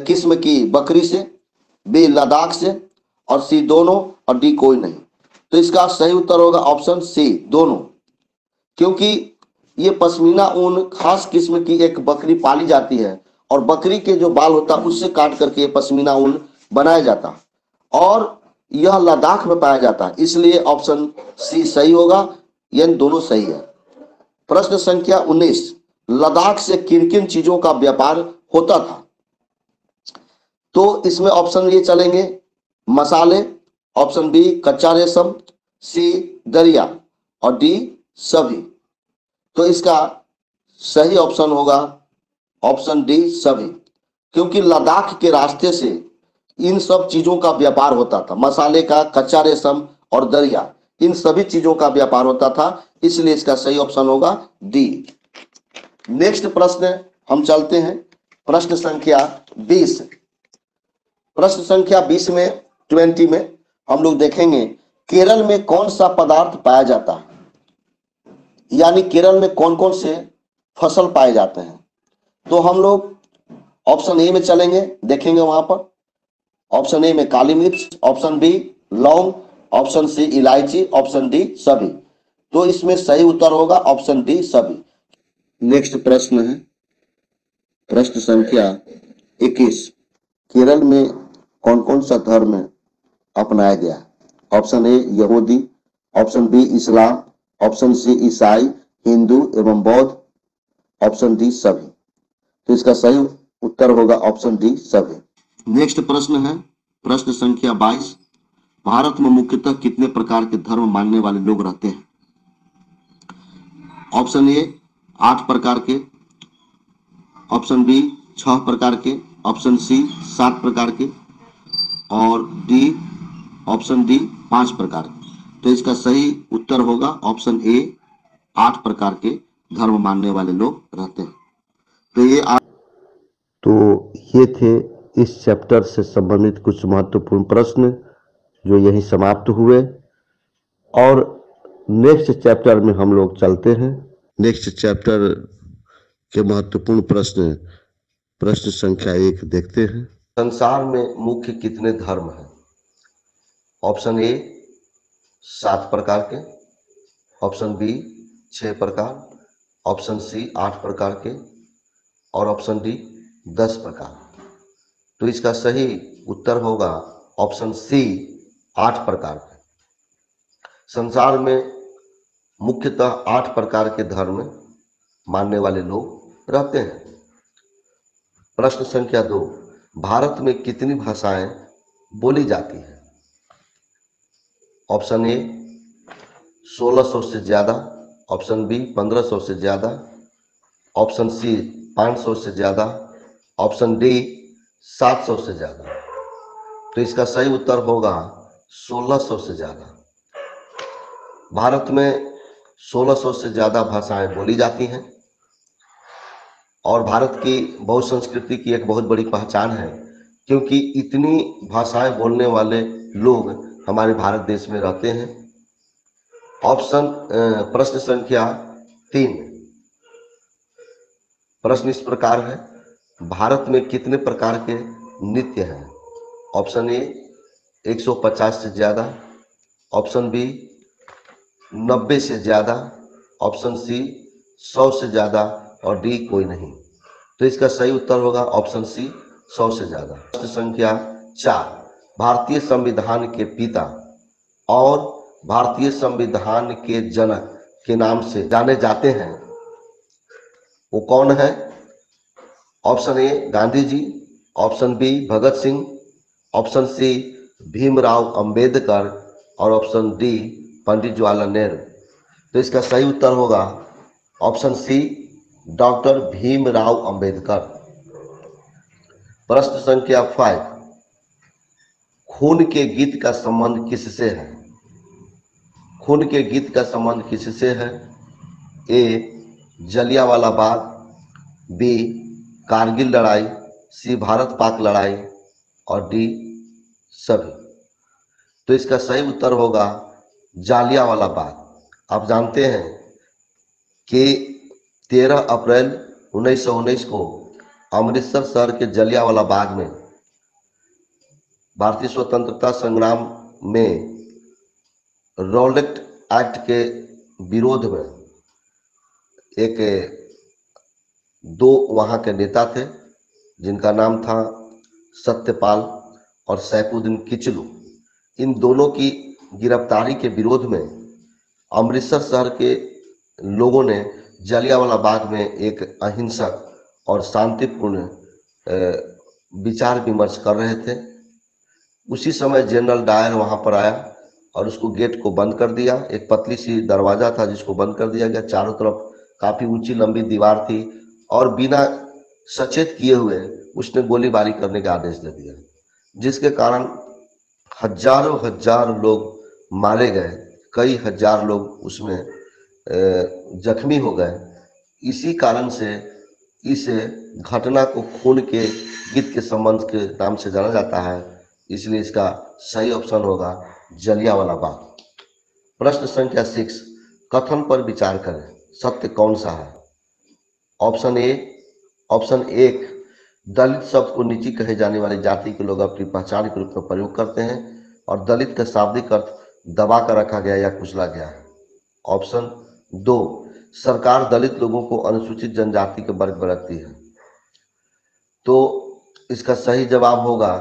किस्म की बकरी से, बी लद्दाख से, और सी दोनों, और डी कोई नहीं। तो इसका सही उत्तर होगा ऑप्शन सी, दोनों, क्योंकि ये पश्मीना ऊन खास किस्म की एक बकरी पाली जाती है और बकरी के जो बाल होता है उससे काट करके पश्मीना ऊन बनाया जाता है और यह लद्दाख में पाया जाता है, इसलिए ऑप्शन सी सही होगा, यानी दोनों सही है। प्रश्न संख्या 19, लद्दाख से किन किन चीजों का व्यापार होता था? तो इसमें ऑप्शन ये चलेंगे, मसाले, ऑप्शन बी कच्चा रेशम, सी दरिया, और डी सभी। तो इसका सही ऑप्शन होगा ऑप्शन डी, सभी, क्योंकि लद्दाख के रास्ते से इन सब चीजों का व्यापार होता था, मसाले का, कच्चा रेशम और दरिया, इन सभी चीजों का व्यापार होता था, इसलिए इसका सही ऑप्शन होगा डी। नेक्स्ट प्रश्न हम चलते हैं, प्रश्न संख्या 20। प्रश्न संख्या 20 में 20 में हम लोग देखेंगे केरल में कौन सा पदार्थ पाया जाता है, यानी केरल में कौन कौन से फसल पाए जाते हैं। तो हम लोग ऑप्शन ए में चलेंगे, देखेंगे वहां पर ऑप्शन ए में काली मिर्च, ऑप्शन बी लौंग, ऑप्शन सी इलायची, ऑप्शन डी सभी। तो इसमें सही उत्तर होगा ऑप्शन डी, सभी। नेक्स्ट प्रश्न है प्रश्न संख्या 21, केरल में कौन कौन सा धर्म अपनाया गया है? ऑप्शन ए यहूदी, ऑप्शन बी इस्लाम, ऑप्शन सी ईसाई, हिंदू एवं बौद्ध, ऑप्शन डी सभी। तो इसका सही उत्तर होगा ऑप्शन डी, सभी। नेक्स्ट प्रश्न है प्रश्न संख्या 22, भारत में मुख्यतः कितने प्रकार के धर्म मानने वाले लोग रहते हैं? ऑप्शन ए 8 प्रकार के, ऑप्शन बी 6 प्रकार के, ऑप्शन सी 7 प्रकार के, और डी ऑप्शन डी 5 प्रकार के। तो इसका सही उत्तर होगा ऑप्शन ए, 8 प्रकार के धर्म मानने वाले लोग रहते हैं। तो ये थे इस चैप्टर से संबंधित कुछ महत्वपूर्ण प्रश्न जो यही समाप्त हुए, और नेक्स्ट चैप्टर में हम लोग चलते हैं। नेक्स्ट चैप्टर के महत्वपूर्ण प्रश्न संख्या 1 देखते हैं। संसार में मुख्य कितने धर्म हैं? ऑप्शन ए 7 प्रकार के, ऑप्शन बी 6 प्रकार, ऑप्शन सी 8 प्रकार के, और ऑप्शन डी 10 प्रकार। तो इसका सही उत्तर होगा ऑप्शन सी, 8 प्रकार के। संसार में मुख्यतः 8 प्रकार के धर्म मानने वाले लोग रहते हैं। प्रश्न संख्या 2, भारत में कितनी भाषाएं बोली जाती हैं? ऑप्शन ए 1600 से ज्यादा, ऑप्शन बी 1500 से ज्यादा, ऑप्शन सी 500 से ज्यादा, ऑप्शन डी 700 से ज्यादा। तो इसका सही उत्तर होगा 1600 से ज्यादा। भारत में 1600 से ज्यादा भाषाएं बोली जाती हैं और भारत की बहुसंस्कृति की एक बहुत बड़ी पहचान है, क्योंकि इतनी भाषाएं बोलने वाले लोग हमारे भारत देश में रहते हैं। प्रश्न संख्या 3, प्रश्न इस प्रकार है, भारत में कितने प्रकार के नृत्य हैं? ऑप्शन ए 150 से ज्यादा, ऑप्शन बी 90 से ज्यादा, ऑप्शन सी 100 से ज्यादा, और डी कोई नहीं। तो इसका सही उत्तर होगा ऑप्शन सी, 100 से ज्यादा। प्रश्न संख्या 4, भारतीय संविधान के पिता और भारतीय संविधान के जनक के नाम से जाने जाते हैं, वो कौन है? Option A Gandhi ji, option B Bhagat Singh, option C Bhimrao Ambedkar, और ऑप्शन डी पंडित जवाहरलाल नेहरू। तो इसका सही उत्तर होगा option C, doctor Bhimrao Ambedkar. प्रश्न संख्या 5, खून के गीत का संबंध किससे है? खून के गीत का संबंध किससे है? ए जलियांवाला बाग, बी कारगिल लड़ाई, सी भारत पाक लड़ाई और डी सभी। तो इसका सही उत्तर होगा जलियांवाला बाग। आप जानते हैं कि 13 अप्रैल 1919 को अमृतसर शहर के जलियांवाला बाग में भारतीय स्वतंत्रता संग्राम में रॉलेट एक्ट के विरोध में एक दो वहां के नेता थे जिनका नाम था सत्यपाल और सैफुद्दीन किचलू। इन दोनों की गिरफ्तारी के विरोध में अमृतसर शहर के लोगों ने जलियांवाला बाग में एक अहिंसक और शांतिपूर्ण विचार विमर्श कर रहे थे। उसी समय जनरल डायर वहां पर आया और उसको गेट को बंद कर दिया। एक पतली सी दरवाजा था जिसको बंद कर दिया गया। चारों तरफ काफी ऊंची लंबी दीवार थी और बिना सचेत किए हुए उसने गोलीबारी करने का आदेश दे दिया, जिसके कारण हजारों हजार लोग मारे गए, कई हजार लोग उसमें जख्मी हो गए। इसी कारण से इस घटना को खून के गीत के संबंध के नाम से जाना जाता है, इसलिए इसका सही ऑप्शन होगा जलियांवाला बाग। प्रश्न संख्या 6, कथन पर विचार करें, सत्य कौन सा है? ऑप्शन 1, दलित शब्द को नीची कहे जाने वाली जाति के लोग अपनी पहचान के रूप में प्रयोग करते हैं और दलित का शाब्दिक अर्थ दबा कर रखा गया या कुचला गया है। ऑप्शन 2, सरकार दलित लोगों को अनुसूचित जनजाति के वर्ग में रखती है। तो इसका सही जवाब होगा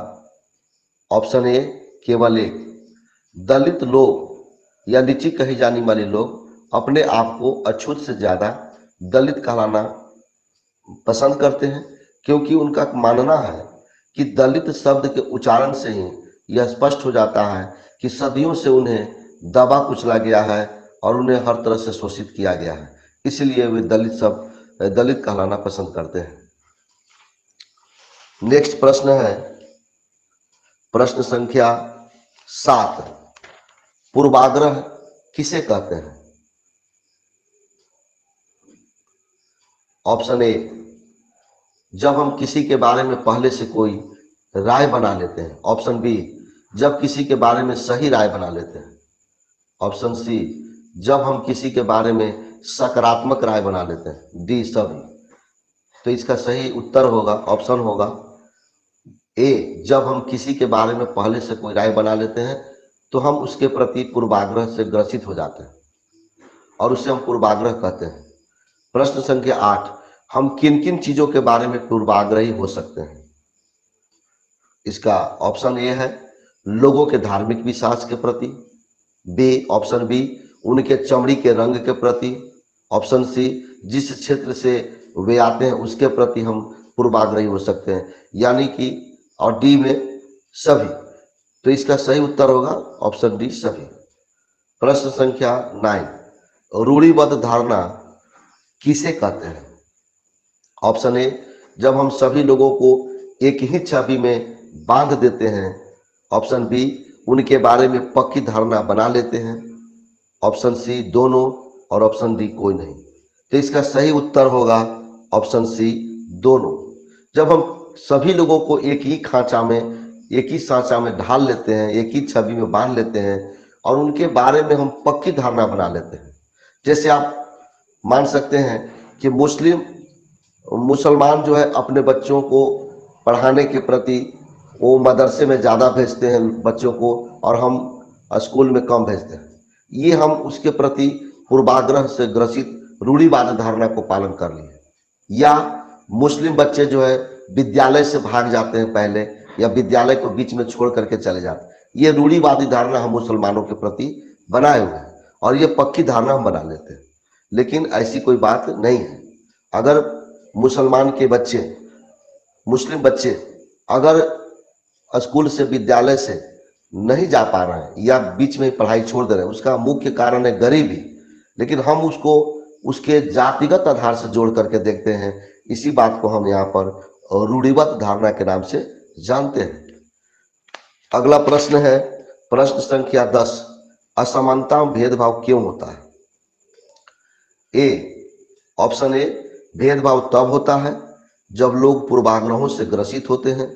ऑप्शन ए, केवल एक। दलित लोग या नीची कही जाने वाले लोग अपने आप को अछूत से ज्यादा दलित कहलाना पसंद करते हैं, क्योंकि उनका मानना है कि दलित शब्द के उच्चारण से ही यह स्पष्ट हो जाता है कि सदियों से उन्हें दबा कुचला गया है और उन्हें हर तरह से शोषित किया गया है, इसलिए वे दलित कहलाना पसंद करते हैं। नेक्स्ट प्रश्न है प्रश्न संख्या 7, पूर्वाग्रह किसे कहते हैं? ऑप्शन ए, जब हम किसी के बारे में पहले से कोई राय बना लेते हैं। ऑप्शन बी, जब किसी के बारे में सही राय बना लेते हैं। ऑप्शन सी, जब हम किसी के बारे में सकारात्मक राय बना लेते हैं। डी सभी। तो इसका सही उत्तर होगा ऑप्शन होगा ए, जब हम किसी के बारे में पहले से कोई राय बना लेते हैं तो हम उसके प्रति पूर्वाग्रह से ग्रसित हो जाते हैं और उसे हम पूर्वाग्रह कहते हैं। प्रश्न संख्या 8, हम किन किन चीजों के बारे में पूर्वाग्रही हो सकते हैं? इसका ऑप्शन ए है लोगों के धार्मिक विश्वास के प्रति। बी, ऑप्शन बी, उनके चमड़ी के रंग के प्रति। ऑप्शन सी, जिस क्षेत्र से वे आते हैं उसके प्रति हम पूर्वाग्रही हो सकते हैं, यानी कि, और डी में सभी। तो इसका सही उत्तर होगा ऑप्शन डी सभी। प्रश्न संख्या 9, रूढ़िबद्ध धारणा किसे कहते हैं? ऑप्शन ए, जब हम सभी लोगों को एक ही छवि में बांध देते हैं। ऑप्शन बी, उनके बारे में पक्की धारणा बना लेते हैं। ऑप्शन सी, दोनों। और ऑप्शन डी, कोई नहीं। तो इसका सही उत्तर होगा ऑप्शन सी, दोनों। जब हम सभी लोगों को एक ही खांचा में, एक ही सांचा में ढाल लेते हैं, एक ही छवि में बांध लेते हैं और उनके बारे में हम पक्की धारणा बना लेते हैं। जैसे आप मान सकते हैं कि मुसलमान जो है अपने बच्चों को पढ़ाने के प्रति वो मदरसे में ज़्यादा भेजते हैं बच्चों को और हम स्कूल में कम भेजते हैं। ये हम उसके प्रति पूर्वाग्रह से ग्रसित रूढ़िवादी धारणा को पालन कर लिए। या मुस्लिम बच्चे जो है विद्यालय से भाग जाते हैं पहले, या विद्यालय को बीच में छोड़ करके चले जाते हैं। ये रूढ़िवादी धारणा हम मुसलमानों के प्रति बनाए हुए हैं और ये पक्की धारणा हम बना लेते हैं, लेकिन ऐसी कोई बात नहीं है। अगर मुसलमान के बच्चे, मुस्लिम बच्चे अगर स्कूल से, विद्यालय से नहीं जा पा रहे हैं या बीच में पढ़ाई छोड़ दे रहे हैं, उसका मुख्य कारण है गरीबी, लेकिन हम उसको उसके जातिगत आधार से जोड़ करके देखते हैं। इसी बात को हम यहाँ पर रूढ़िवादी धारणा के नाम से जानते हैं। अगला प्रश्न है प्रश्न संख्या 10, असमानता में भेदभाव क्यों होता है? ऑप्शन ए, भेदभाव तब होता है जब लोग पूर्वाग्रहों से ग्रसित होते हैं।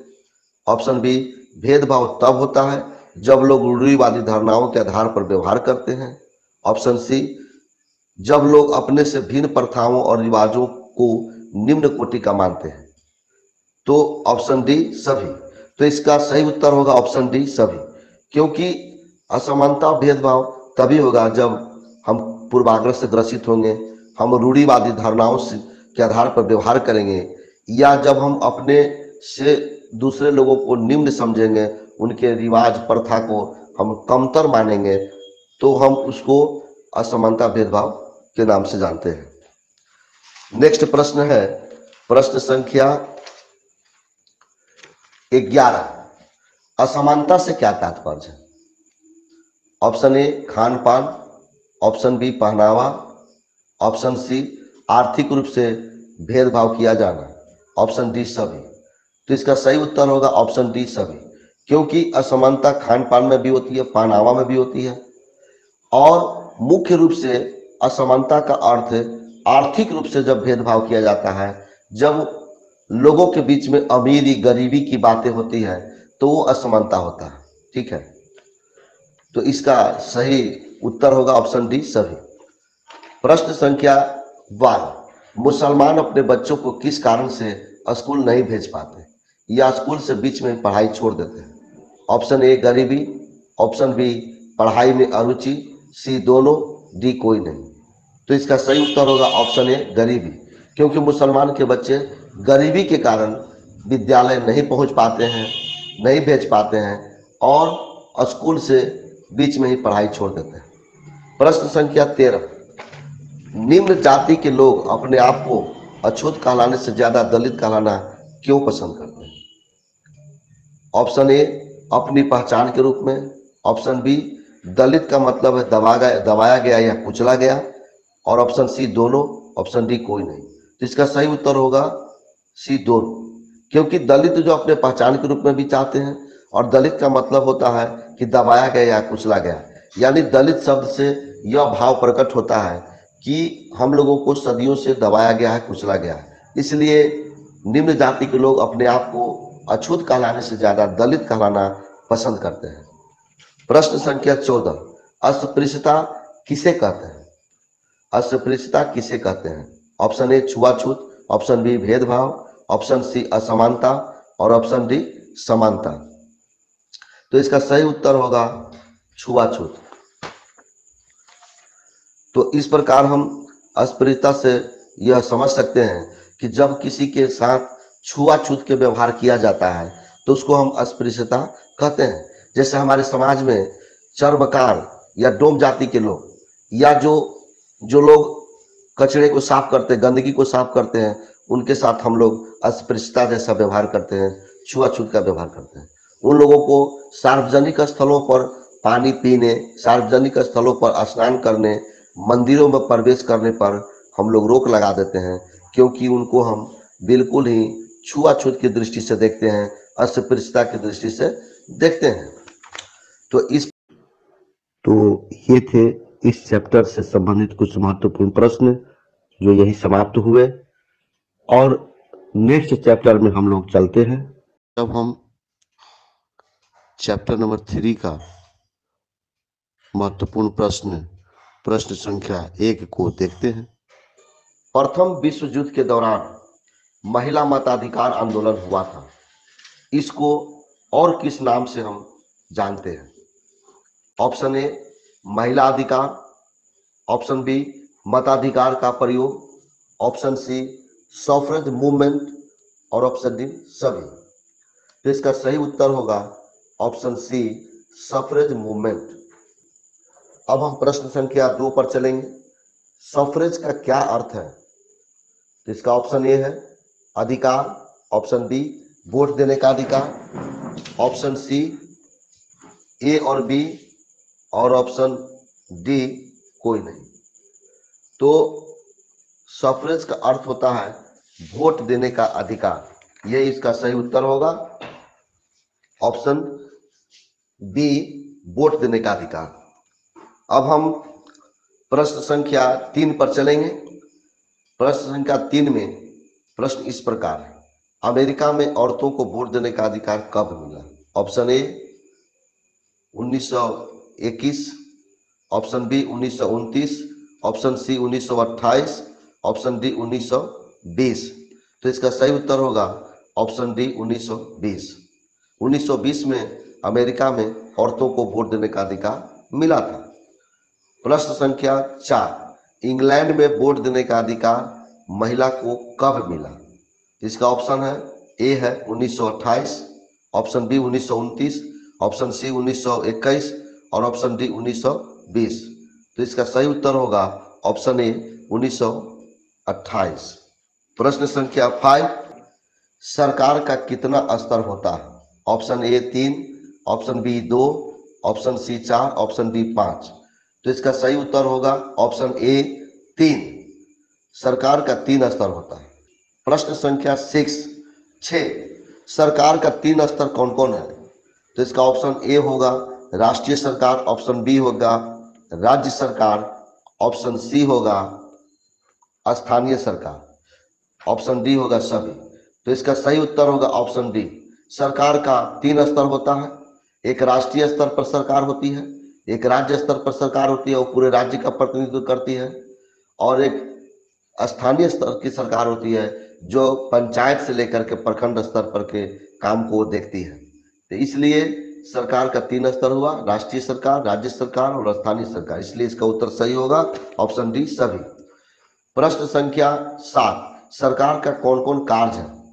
ऑप्शन बी, भेदभाव तब होता है जब लोग रूढ़िवादी धारणाओं के आधार पर व्यवहार करते हैं। ऑप्शन सी, जब लोग अपने से भिन्न प्रथाओं और रिवाजों को निम्न कोटि का मानते हैं। तो ऑप्शन डी, सभी। तो इसका सही उत्तर होगा ऑप्शन डी, सभी। क्योंकि असमानता और भेदभाव तभी होगा जब हम पूर्वाग्रह से ग्रसित होंगे, हम रूढ़िवादी धारणाओं से के आधार पर व्यवहार करेंगे, या जब हम अपने से दूसरे लोगों को निम्न समझेंगे, उनके रिवाज प्रथा को हम कमतर मानेंगे, तो हम उसको असमानता भेदभाव के नाम से जानते हैं। नेक्स्ट प्रश्न है प्रश्न संख्या 11, असमानता से क्या तात्पर्य है? ऑप्शन ए, खान पान। ऑप्शन बी, पहनावा। ऑप्शन सी, आर्थिक रूप से भेदभाव किया जाना। ऑप्शन डी, सभी। तो इसका सही उत्तर होगा ऑप्शन डी, सभी। क्योंकि असमानता खान पान में भी होती है, पहनावा में भी होती है, और मुख्य रूप से असमानता का अर्थ आर्थिक रूप से जब भेदभाव किया जाता है, जब लोगों के बीच में अमीरी गरीबी की बातें होती है, तो वो असमानता होता है। ठीक है, तो इसका सही उत्तर होगा ऑप्शन डी, सभी। प्रश्न संख्या 12, मुसलमान अपने बच्चों को किस कारण से स्कूल नहीं भेज पाते या स्कूल से बीच में पढ़ाई छोड़ देते हैं? ऑप्शन ए, गरीबी। ऑप्शन बी, पढ़ाई में अरुचि। सी, दोनों। डी, कोई नहीं। तो इसका सही उत्तर होगा ऑप्शन ए, गरीबी। क्योंकि मुसलमान के बच्चे गरीबी के कारण विद्यालय नहीं पहुंच पाते हैं, नहीं भेज पाते हैं, और स्कूल से बीच में ही पढ़ाई छोड़ देते हैं। प्रश्न संख्या 13, निम्न जाति के लोग अपने आप को अछूत कहलाने से ज्यादा दलित कहलाना क्यों पसंद करते हैं? ऑप्शन ए, अपनी पहचान के रूप में। ऑप्शन बी, दलित का मतलब है दबाया गया या कुचला गया। और ऑप्शन सी, दोनों। ऑप्शन डी, कोई नहीं। तो इसका सही उत्तर होगा सी, दोनों। क्योंकि दलित जो अपने पहचान के रूप में भी चाहते हैं, और दलित का मतलब होता है कि दबाया गया या कुचला गया। यानी दलित शब्द से यह भाव प्रकट होता है कि हम लोगों को सदियों से दबाया गया है, कुचला गया है। इसलिए निम्न जाति के लोग अपने आप को अछूत कहलाने से ज्यादा दलित कहलाना पसंद करते हैं। प्रश्न संख्या 14, अस्पृश्यता किसे कहते हैं? अस्पृश्यता किसे कहते हैं? ऑप्शन ए, छुआछूत। ऑप्शन बी, भेदभाव। ऑप्शन सी, असमानता। और ऑप्शन डी, समानता। तो इसका सही उत्तर होगा छुआछूत। तो इस प्रकार हम अस्पृश्यता से यह समझ सकते हैं कि जब किसी के साथ छुआछूत के व्यवहार किया जाता है तो उसको हम अस्पृश्यता कहते हैं। जैसे हमारे समाज में चर्मकार या डोम जाति के लोग, या जो लोग कचरे को साफ करते हैं, गंदगी को साफ करते हैं, उनके साथ हम लोग अस्पृश्यता जैसा व्यवहार करते हैं, छुआछूत का व्यवहार करते हैं। उन लोगों को सार्वजनिक स्थलों पर पानी पीने, सार्वजनिक स्थलों पर स्नान करने, मंदिरों में प्रवेश करने पर हम लोग रोक लगा देते हैं, क्योंकि उनको हम बिल्कुल ही छुआछूत की दृष्टि से देखते हैं, अस्पृश्यता की दृष्टि से देखते हैं। तो ये थे इस चैप्टर से संबंधित कुछ महत्वपूर्ण प्रश्न जो यही समाप्त हुए, और नेक्स्ट चैप्टर में हम लोग चलते हैं। अब हम चैप्टर नंबर 3 का महत्वपूर्ण प्रश्न संख्या 1 को देखते हैं। प्रथम विश्व युद्ध के दौरान महिला मताधिकार आंदोलन हुआ था, इसको और किस नाम से हम जानते हैं? ऑप्शन ए, महिला अधिकार। ऑप्शन बी, मताधिकार का प्रयोग। Option C, suffrage movement. और ऑप्शन डी, सभी। तो इसका सही उत्तर होगा ऑप्शन सी, सफरेज मूवमेंट। अब हम प्रश्न संख्या 2 पर चलेंगे। सफरेज का क्या अर्थ है? तो इसका ऑप्शन ए है अधिकार। ऑप्शन बी, वोट देने का अधिकार। ऑप्शन सी, ए और बी। और ऑप्शन डी, कोई नहीं। तो सफरेज का अर्थ होता है वोट देने का अधिकार। ये इसका सही उत्तर होगा ऑप्शन बी, वोट देने का अधिकार। अब हम प्रश्न संख्या 3 पर चलेंगे। प्रश्न संख्या 3 में प्रश्न इस प्रकार है, अमेरिका में औरतों को वोट देने का अधिकार कब मिला? Option A 1921, option B 1929, option C 1928, option D 1920। तो इसका सही उत्तर होगा ऑप्शन डी 1920। 1920 में अमेरिका में औरतों को वोट देने का अधिकार मिला था। प्रश्न संख्या 4, इंग्लैंड में वोट देने का अधिकार महिला को कब मिला? इसका ऑप्शन है ए है 1928, ऑप्शन बी 1929, ऑप्शन सी 1921 और ऑप्शन डी 1920। तो इसका सही उत्तर होगा ऑप्शन ए 1928। प्रश्न संख्या 5, सरकार का कितना स्तर होता है? Option A 3, option B 2, option C 4, option D 5। तो इसका सही उत्तर होगा ऑप्शन ए 3, सरकार का 3 स्तर होता है। प्रश्न संख्या 6, सरकार का 3 स्तर कौन कौन है? तो इसका ऑप्शन ए होगा राष्ट्रीय सरकार, ऑप्शन बी होगा राज्य सरकार, ऑप्शन सी होगा स्थानीय सरकार, ऑप्शन डी होगा सभी। तो इसका सही उत्तर होगा ऑप्शन डी, सरकार का 3 स्तर होता है। एक राष्ट्रीय स्तर पर सरकार होती है, एक राज्य स्तर पर सरकार होती है, वो पूरे राज्य का प्रतिनिधित्व करती है, और एक स्थानीय स्तर की सरकार होती है जो पंचायत से लेकर के प्रखंड स्तर पर के काम को देखती है। तो इसलिए सरकार का 3 स्तर हुआ, राष्ट्रीय सरकार, राज्य सरकार और स्थानीय सरकार। इसलिए इसका उत्तर सही होगा ऑप्शन डी सभी। प्रश्न संख्या 7, सरकार का कौन कौन कार्य है?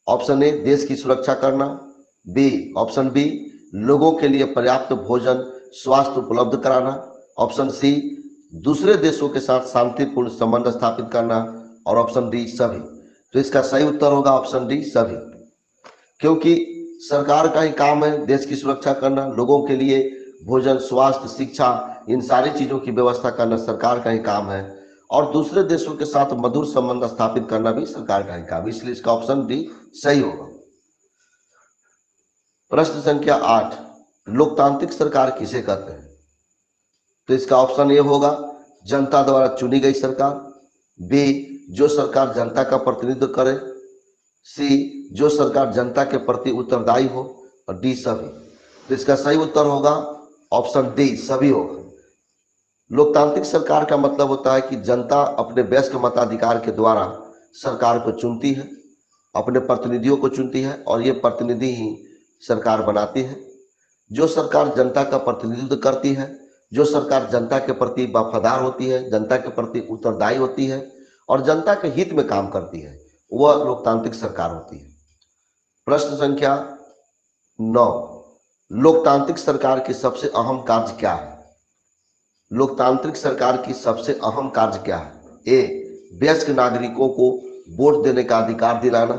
ऑप्शन ए देश की सुरक्षा करना, बी ऑप्शन बी लोगों के लिए पर्याप्त भोजन स्वास्थ्य उपलब्ध कराना, ऑप्शन सी दूसरे देशों के साथ शांतिपूर्ण संबंध स्थापित करना और ऑप्शन डी सभी। तो इसका सही उत्तर होगा ऑप्शन डी सभी, क्योंकि सरकार का ही काम है देश की सुरक्षा करना, लोगों के लिए भोजन स्वास्थ्य शिक्षा इन सारी चीजों की व्यवस्था करना सरकार का ही काम है, और दूसरे देशों के साथ मधुर संबंध स्थापित करना भी सरकार का ही काम है। इसलिए इसका ऑप्शन डी सही होगा। प्रश्न संख्या 8, लोकतांत्रिक सरकार किसे कहते हैं? तो इसका ऑप्शन ए होगा जनता द्वारा चुनी गई सरकार, बी जो सरकार जनता का प्रतिनिधित्व करे, सी जो सरकार जनता के प्रति उत्तरदायी हो, और डी सभी। तो इसका सही उत्तर होगा ऑप्शन डी सभी होगा। लोकतांत्रिक सरकार का मतलब होता है कि जनता अपने वयस्क मताधिकार के द्वारा सरकार को चुनती है, अपने प्रतिनिधियों को चुनती है, और ये प्रतिनिधि ही सरकार बनाती है। जो सरकार जनता का प्रतिनिधित्व करती है, जो सरकार जनता के प्रति वफादार होती है, जनता के प्रति उत्तरदायी होती है और जनता के हित में काम करती है, वह लोकतांत्रिक सरकार होती है। प्रश्न संख्या 9, लोकतांत्रिक सरकार की सबसे अहम कार्य क्या है? लोकतांत्रिक सरकार की सबसे अहम कार्य क्या है? ए वयस्क नागरिकों को वोट देने का अधिकार दिलाना,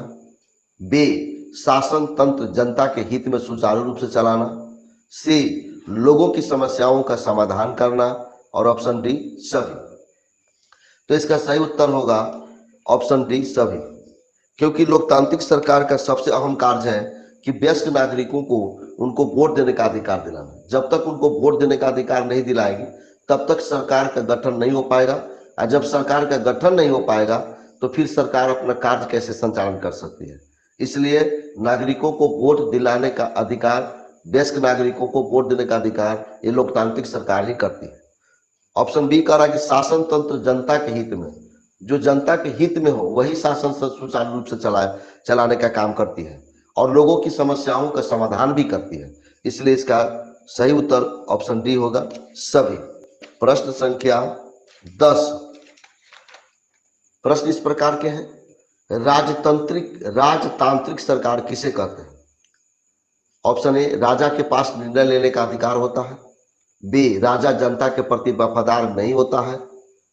बी शासन तंत्र जनता के हित में सुचारू रूप से चलाना, सी लोगों की समस्याओं का समाधान करना और ऑप्शन डी सभी। तो इसका सही उत्तर होगा ऑप्शन डी सभी, क्योंकि लोकतांत्रिक सरकार का सबसे अहम कार्य है कि वयस्क नागरिकों को उनको वोट देने का अधिकार दिलाना। जब तक उनको वोट देने का अधिकार नहीं दिलाएगी तब तक सरकार का गठन नहीं हो पाएगा, और जब सरकार का गठन नहीं हो पाएगा तो फिर सरकार अपना कार्य कैसे संचालन कर सकती है। इसलिए नागरिकों को वोट दिलाने का अधिकार, वयस्क नागरिकों को वोट देने का अधिकार ये लोकतांत्रिक सरकार ही करती है। ऑप्शन बी कह रहा है कि शासन तंत्र जनता के हित में, जो जनता के हित में हो वही शासन सुचारू रूप से चलाने का काम करती है और लोगों की समस्याओं का समाधान भी करती है। इसलिए इसका सही उत्तर ऑप्शन डी होगा सभी। प्रश्न संख्या 10, प्रश्न इस प्रकार के हैं, राजतांत्रिक सरकार किसे कहते हैं? ऑप्शन ए राजा के पास निर्णय लेने का अधिकार होता है, बी राजा जनता के प्रति वफादार नहीं होता है,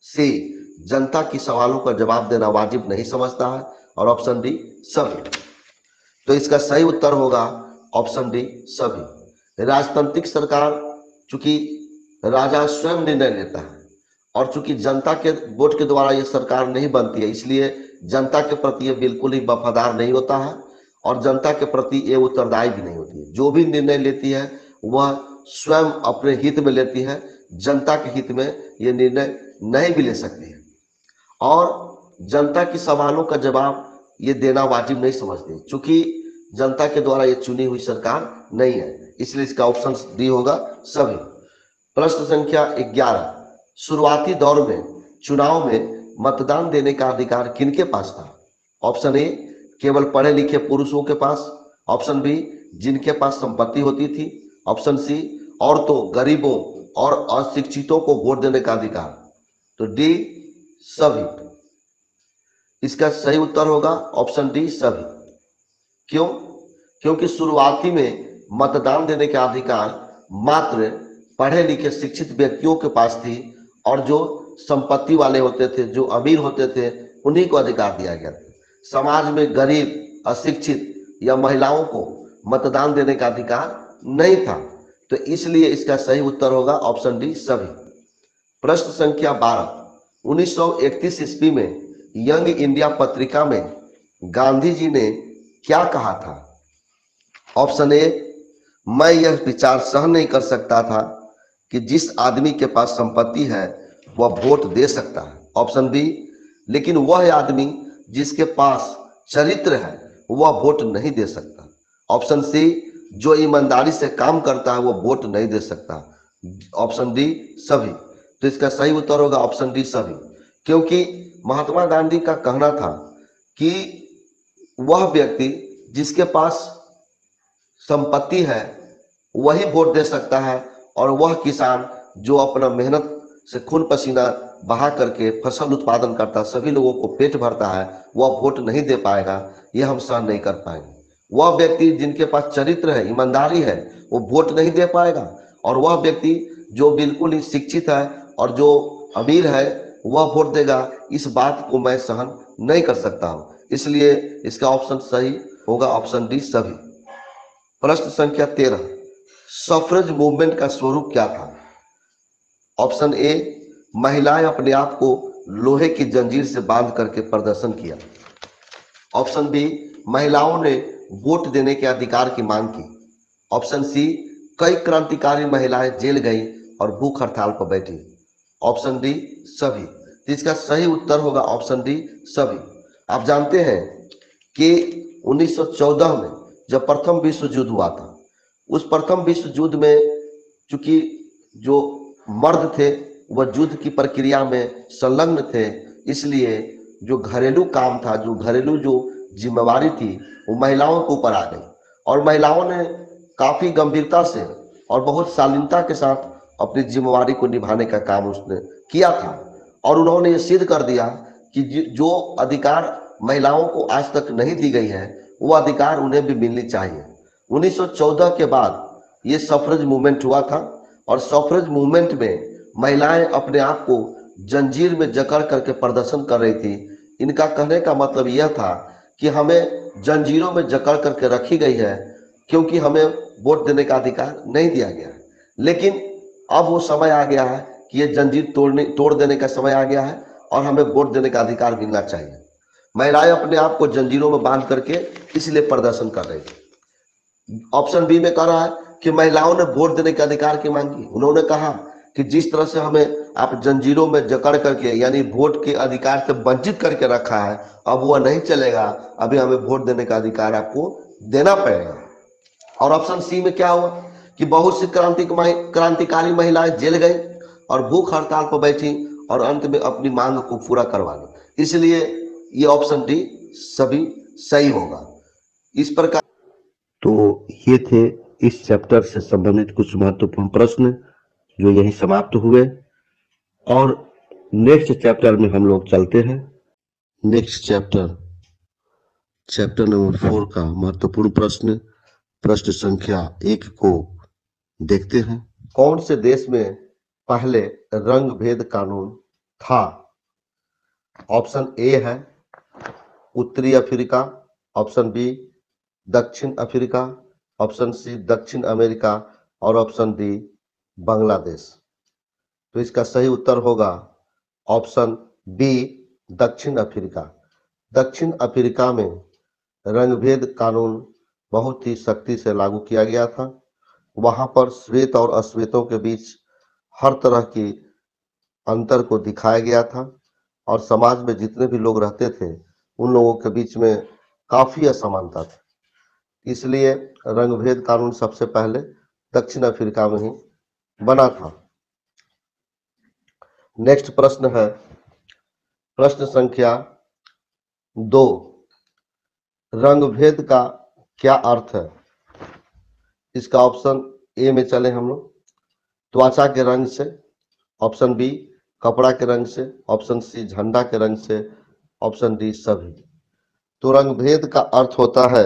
सी जनता की सवालों का जवाब देना वाजिब नहीं समझता है और ऑप्शन डी सभी। तो इसका सही उत्तर होगा ऑप्शन डी सभी। राजतांत्रिक सरकार चूंकि राजा स्वयं निर्णय लेता है और चूंकि जनता के वोट के द्वारा यह सरकार नहीं बनती है, इसलिए जनता के प्रति ये बिल्कुल ही वफादार नहीं होता है और जनता के प्रति ये उत्तरदायी भी नहीं होती है। जो भी निर्णय लेती है वह स्वयं अपने हित में लेती है, जनता के हित में ये निर्णय नहीं भी ले सकती है और जनता की सवालों का जवाब ये देना वाजिब नहीं समझती, क्योंकि जनता के द्वारा ये चुनी हुई सरकार नहीं है। इसलिए इसका ऑप्शन डी होगा सभी। प्रश्न संख्या 11, शुरुआती दौर में चुनाव में मतदान देने का अधिकार किनके पास था? ऑप्शन ए, केवल पढ़े लिखे पुरुषों के पास। ऑप्शन बी, जिनके पास संपत्ति होती थी। ऑप्शन सी, औरतों, गरीबों और अशिक्षितों को वोट देने का अधिकार। तो डी, सभी। इसका सही उत्तर होगा ऑप्शन डी, सभी। क्यों? क्योंकि शुरुआती में मतदान देने का अधिकार मात्र पढ़े लिखे शिक्षित व्यक्तियों के पास थी और जो संपत्ति वाले होते थे, जो अमीर होते थे, उन्हीं को अधिकार दिया गया था। समाज में गरीब, अशिक्षित या महिलाओं को मतदान देने का अधिकार नहीं था। तो इसलिए इसका सही उत्तर होगा ऑप्शन डी, सभी। प्रश्न संख्या 12, 1931 ईस्वी में यंग इंडिया पत्रिका में गांधी जी ने क्या कहा था? ऑप्शन ए, मैं यह विचार सहन नहीं कर सकता था कि जिस आदमी के पास संपत्ति है वह वोट दे सकता है। ऑप्शन बी, लेकिन वह आदमी जिसके पास चरित्र है वह वोट नहीं दे सकता। ऑप्शन सी, जो ईमानदारी से काम करता है वो वोट नहीं दे सकता। ऑप्शन डी, सभी। तो इसका सही उत्तर होगा ऑप्शन डी, सभी। क्योंकि महात्मा गांधी का कहना था कि वह व्यक्ति जिसके पास संपत्ति है वही वोट दे सकता है और वह किसान जो अपना मेहनत से खून पसीना बहा करके फसल उत्पादन करता, सभी लोगों को पेट भरता है, वह वोट नहीं दे पाएगा, यह हम सहन नहीं कर पाएंगे। वह व्यक्ति जिनके पास चरित्र है, ईमानदारी है, वो वोट नहीं दे पाएगा और वह व्यक्ति जो बिल्कुल ही शिक्षित है और जो अमीर है वह वोट देगा, इस बात को मैं सहन नहीं कर सकता हूं। इसलिए इसका ऑप्शन सही होगा ऑप्शन डी, सभी। प्रश्न संख्या 13, सफरेज मूवमेंट का स्वरूप क्या था? ऑप्शन ए, महिलाएं अपने आप को लोहे की जंजीर से बांध करके प्रदर्शन किया। ऑप्शन बी, महिलाओं ने वोट देने के अधिकार की मांग की। ऑप्शन सी, कई क्रांतिकारी महिलाएं जेल गई और भूख हड़ताल पर बैठी। ऑप्शन डी, सभी। तो इसका सही उत्तर होगा ऑप्शन डी, सभी। आप जानते हैं कि 1914 में जब प्रथम विश्व युद्ध हुआ था, उस प्रथम विश्व युद्ध में चूंकि जो मर्द थे वह युद्ध की प्रक्रिया में संलग्न थे, इसलिए जो घरेलू काम था, जो घरेलू जो जिम्मेवारी थी, वो महिलाओं के ऊपर आ गई और महिलाओं ने काफी गंभीरता से और बहुत शालीनता के साथ अपनी जिम्मेवारी को निभाने का काम उसने किया था और उन्होंने ये सिद्ध कर दिया कि जो अधिकार महिलाओं को आज तक नहीं दी गई है वो अधिकार उन्हें भी मिलनी चाहिए। 1914 के बाद ये सफरेज मूवमेंट हुआ था और सफरेज मूवमेंट में महिलाएं अपने आप को जंजीर में जकड़ करके प्रदर्शन कर रही थी। इनका कहने का मतलब यह था कि हमें जंजीरों में जकड़ करके रखी गई है क्योंकि हमें वोट देने का अधिकार नहीं दिया गया है। लेकिन अब वो समय आ गया है कि ये जंजीर तोड़ देने का समय आ गया है और हमें वोट देने का अधिकार मिलना चाहिए। महिलाएं अपने आप को जंजीरों में बांध करके इसलिए प्रदर्शन कर रही थी। ऑप्शन बी में कह रहा है कि महिलाओं ने वोट देने के अधिकार की मांग की। उन्होंने कहा कि जिस तरह से हमें आप जंजीरों में जकड़ करके यानी वोट के अधिकार से वंचित करके रखा है, अब वह नहीं चलेगा, अभी हमें वोट देने का अधिकार आपको देना पड़ेगा। और ऑप्शन सी में क्या हुआ कि बहुत सी क्रांतिकारी महिलाएं जेल गई और भूख हड़ताल पर बैठी और अंत में अपनी मांग को पूरा करवा ली। इसलिए ये ऑप्शन डी, सभी सही होगा। इस प्रकार तो ये थे इस चैप्टर से संबंधित कुछ महत्वपूर्ण प्रश्न जो यही समाप्त हुए और नेक्स्ट चैप्टर में हम लोग चलते हैं। नेक्स्ट चैप्टर नंबर 4 का महत्वपूर्ण प्रश्न संख्या 1 को देखते हैं। कौन से देश में पहले रंग भेद कानून था? ऑप्शन ए है उत्तरी अफ्रीका, ऑप्शन बी दक्षिण अफ्रीका, ऑप्शन सी दक्षिण अमेरिका और ऑप्शन डी बांग्लादेश। तो इसका सही उत्तर होगा ऑप्शन बी दक्षिण अफ्रीका। दक्षिण अफ्रीका में रंगभेद कानून बहुत ही सख्ती से लागू किया गया था। वहां पर श्वेत और अश्वेतों के बीच हर तरह की अंतर को दिखाया गया था और समाज में जितने भी लोग रहते थे उन लोगों के बीच में काफी असमानता थी। इसलिए रंगभेद कानून सबसे पहले दक्षिण अफ्रीका में ही बना था। नेक्स्ट प्रश्न है प्रश्न संख्या 2। रंगभेद का क्या अर्थ है? इसका ऑप्शन ए में चले हम लोग, त्वचा के रंग से, ऑप्शन बी कपड़ा के रंग से, ऑप्शन सी झंडा के रंग से, ऑप्शन डी सभी। तो रंगभेद का अर्थ होता है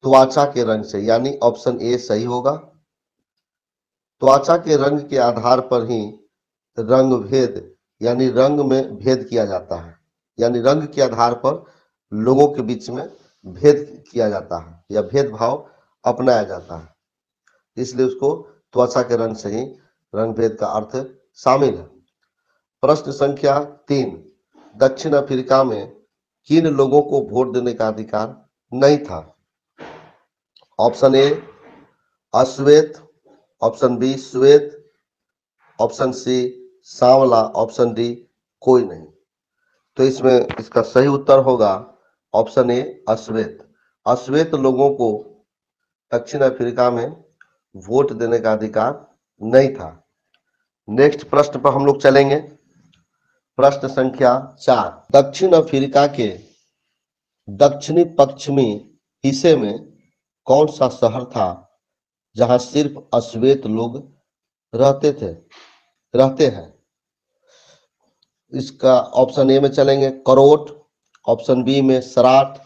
त्वचा के रंग से, यानी ऑप्शन ए सही होगा। त्वचा के रंग के आधार पर ही रंगभेद यानी रंग में भेद किया जाता है, यानी रंग के आधार पर लोगों के बीच में भेद किया जाता है या भेदभाव अपनाया जाता है, इसलिए उसको त्वचा के रंग से ही रंगभेद का अर्थ शामिल है। प्रश्न संख्या 3। दक्षिण अफ्रीका में किन लोगों को वोट देने का अधिकार नहीं था? ऑप्शन ए अश्वेत, ऑप्शन बी श्वेत, ऑप्शन सी सांवला, ऑप्शन डी कोई नहीं। तो इसमें इसका सही उत्तर होगा ऑप्शन ए अश्वेत। अश्वेत लोगों को दक्षिण अफ्रीका में वोट देने का अधिकार नहीं था। नेक्स्ट प्रश्न पर हम लोग चलेंगे। प्रश्न संख्या 4। दक्षिण अफ्रीका के दक्षिणी पश्चिमी हिस्से में कौन सा शहर था जहां सिर्फ अश्वेत लोग रहते हैं? इसका ऑप्शन ए में चलेंगे करोट, ऑप्शन बी में सराट,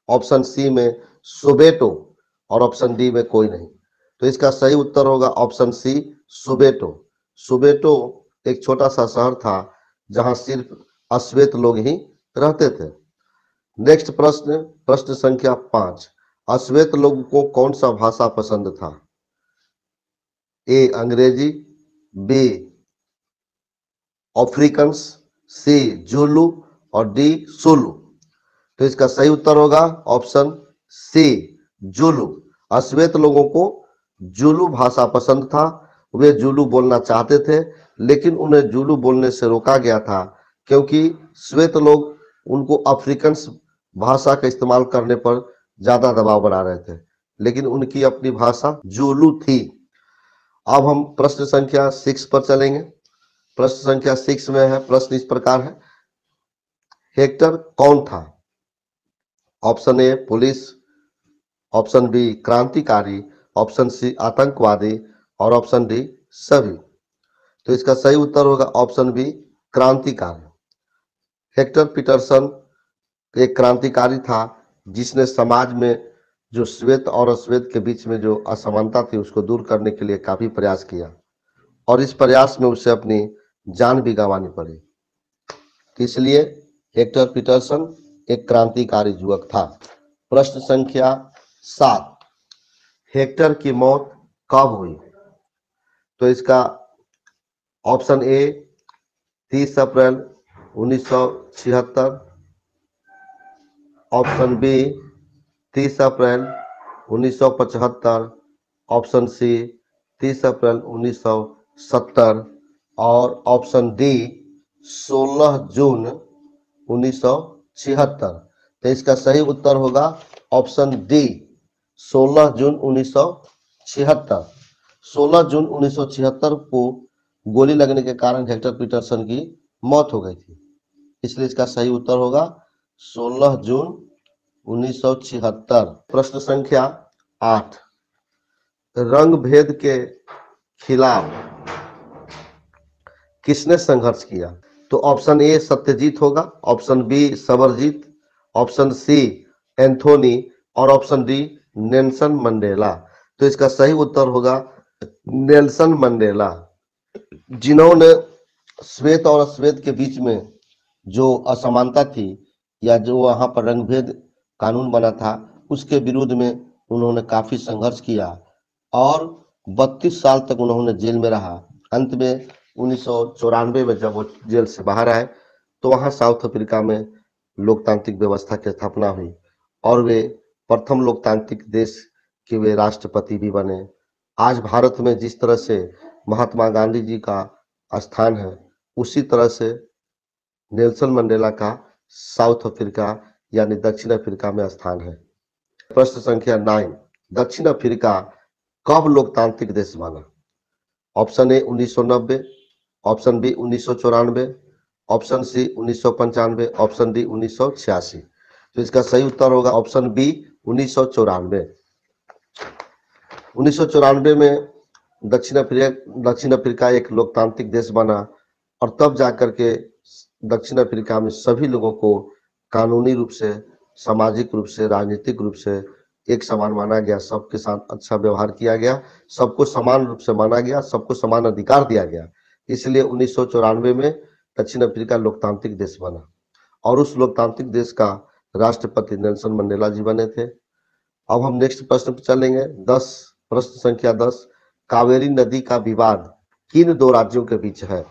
ऑप्शन सी में सोबेटो और ऑप्शन डी में कोई नहीं। तो इसका सही उत्तर होगा ऑप्शन सी सोबेटो। सोबेटो एक छोटा सा शहर था जहां सिर्फ अश्वेत लोग ही रहते थे। नेक्स्ट प्रश्न, प्रश्न संख्या 5। अश्वेत लोगों को कौन सा भाषा पसंद था? ए अंग्रेजी, बी अफ्रीकन्स, सी जुलू और डी सुलू। तो इसका सही उत्तर होगा ऑप्शन सी जुलू। अश्वेत लोगों को जुलू भाषा पसंद था, वे जुलू बोलना चाहते थे लेकिन उन्हें जुलू बोलने से रोका गया था क्योंकि श्वेत लोग उनको अफ्रीकन्स भाषा का इस्तेमाल करने पर ज्यादा दबाव बना रहे थे, लेकिन उनकी अपनी भाषा जुलू थी। अब हम प्रश्न संख्या 6 पर चलेंगे। प्रश्न संख्या 6 में है, प्रश्न इस प्रकार है, हेक्टर कौन था? Option A police, option B क्रांतिकारी, ऑप्शन सी आतंकवादी और ऑप्शन डी सभी। तो इसका सही उत्तर होगा ऑप्शन बी क्रांतिकारी। हेक्टर पीटरसन एक क्रांतिकारी था जिसने समाज में जो श्वेत और अश्वेत के बीच में जो असमानता थी उसको दूर करने के लिए काफी प्रयास किया और इस प्रयास में उसे अपनी जान भी गंवानी पड़ी। इसलिए हेक्टर पीटरसन एक क्रांतिकारी युवक था। प्रश्न संख्या 7। हेक्टर की मौत कब हुई? तो इसका ऑप्शन ए 30 अप्रैल 1976, ऑप्शन बी 30 अप्रैल 1975, ऑप्शन सी 30 अप्रैल 1970 और ऑप्शन डी 16 जून 1976। तो इसका सही उत्तर होगा ऑप्शन डी 16 जून 1976। 16 जून 1976 को गोली लगने के कारण हेक्टर पीटरसन की मौत हो गई थी, इसलिए इसका सही उत्तर होगा 16 जून 1976। प्रश्न संख्या 8। रंग भेद के खिलाफ किसने संघर्ष किया? तो ऑप्शन ए सत्यजीत होगा, option B Sabarjit, option C Anthony और ऑप्शन डी नेल्सन मंडेला। तो इसका सही उत्तर होगा नेल्सन मंडेला, जिन्होंने श्वेत और अश्वेत के बीच में जो असमानता थी या जो वहां पर रंगभेद कानून बना था उसके विरोध में उन्होंने काफी संघर्ष किया और 32 साल तक उन्होंने जेल में रहा। अंत में 1994 में जब वो जेल से बाहर आए तो वहां साउथ अफ्रीका में लोकतांत्रिक व्यवस्था की स्थापना हुई और वे प्रथम लोकतांत्रिक देश के वे राष्ट्रपति भी बने। आज भारत में जिस तरह से महात्मा गांधी जी का स्थान है, उसी तरह से नेल्सन मंडेला का साउथ अफ्रीका यानी दक्षिण अफ्रीका में स्थान है। प्रश्न संख्या 9, दक्षिण अफ्रीका कब लोकतांत्रिक देश बना? Option A 1990, option B 1994, option C 1995, option D 1986। तो इसका सही उत्तर होगा ऑप्शन बी 1994। 1994 में दक्षिण अफ्रीका एक लोकतांत्रिक देश बना और तब जाकर के दक्षिण अफ्रीका में सभी लोगों को कानूनी रूप से, सामाजिक रूप से, राजनीतिक रूप से एक समान माना गया। सबके साथ अच्छा व्यवहार किया गया, सबको समान रूप से माना गया, सबको समान अधिकार दिया गया। इसलिए 1994 में दक्षिण अफ्रीका लोकतांत्रिक देश बना और उस लोकतांत्रिक देश का राष्ट्रपति नेल्सन मंडेला जी बने थे। अब हम नेक्स्ट प्रश्न पर चलेंगे। प्रश्न संख्या 10, कावेरी नदी का विवाद किन दो राज्यों के बीच है?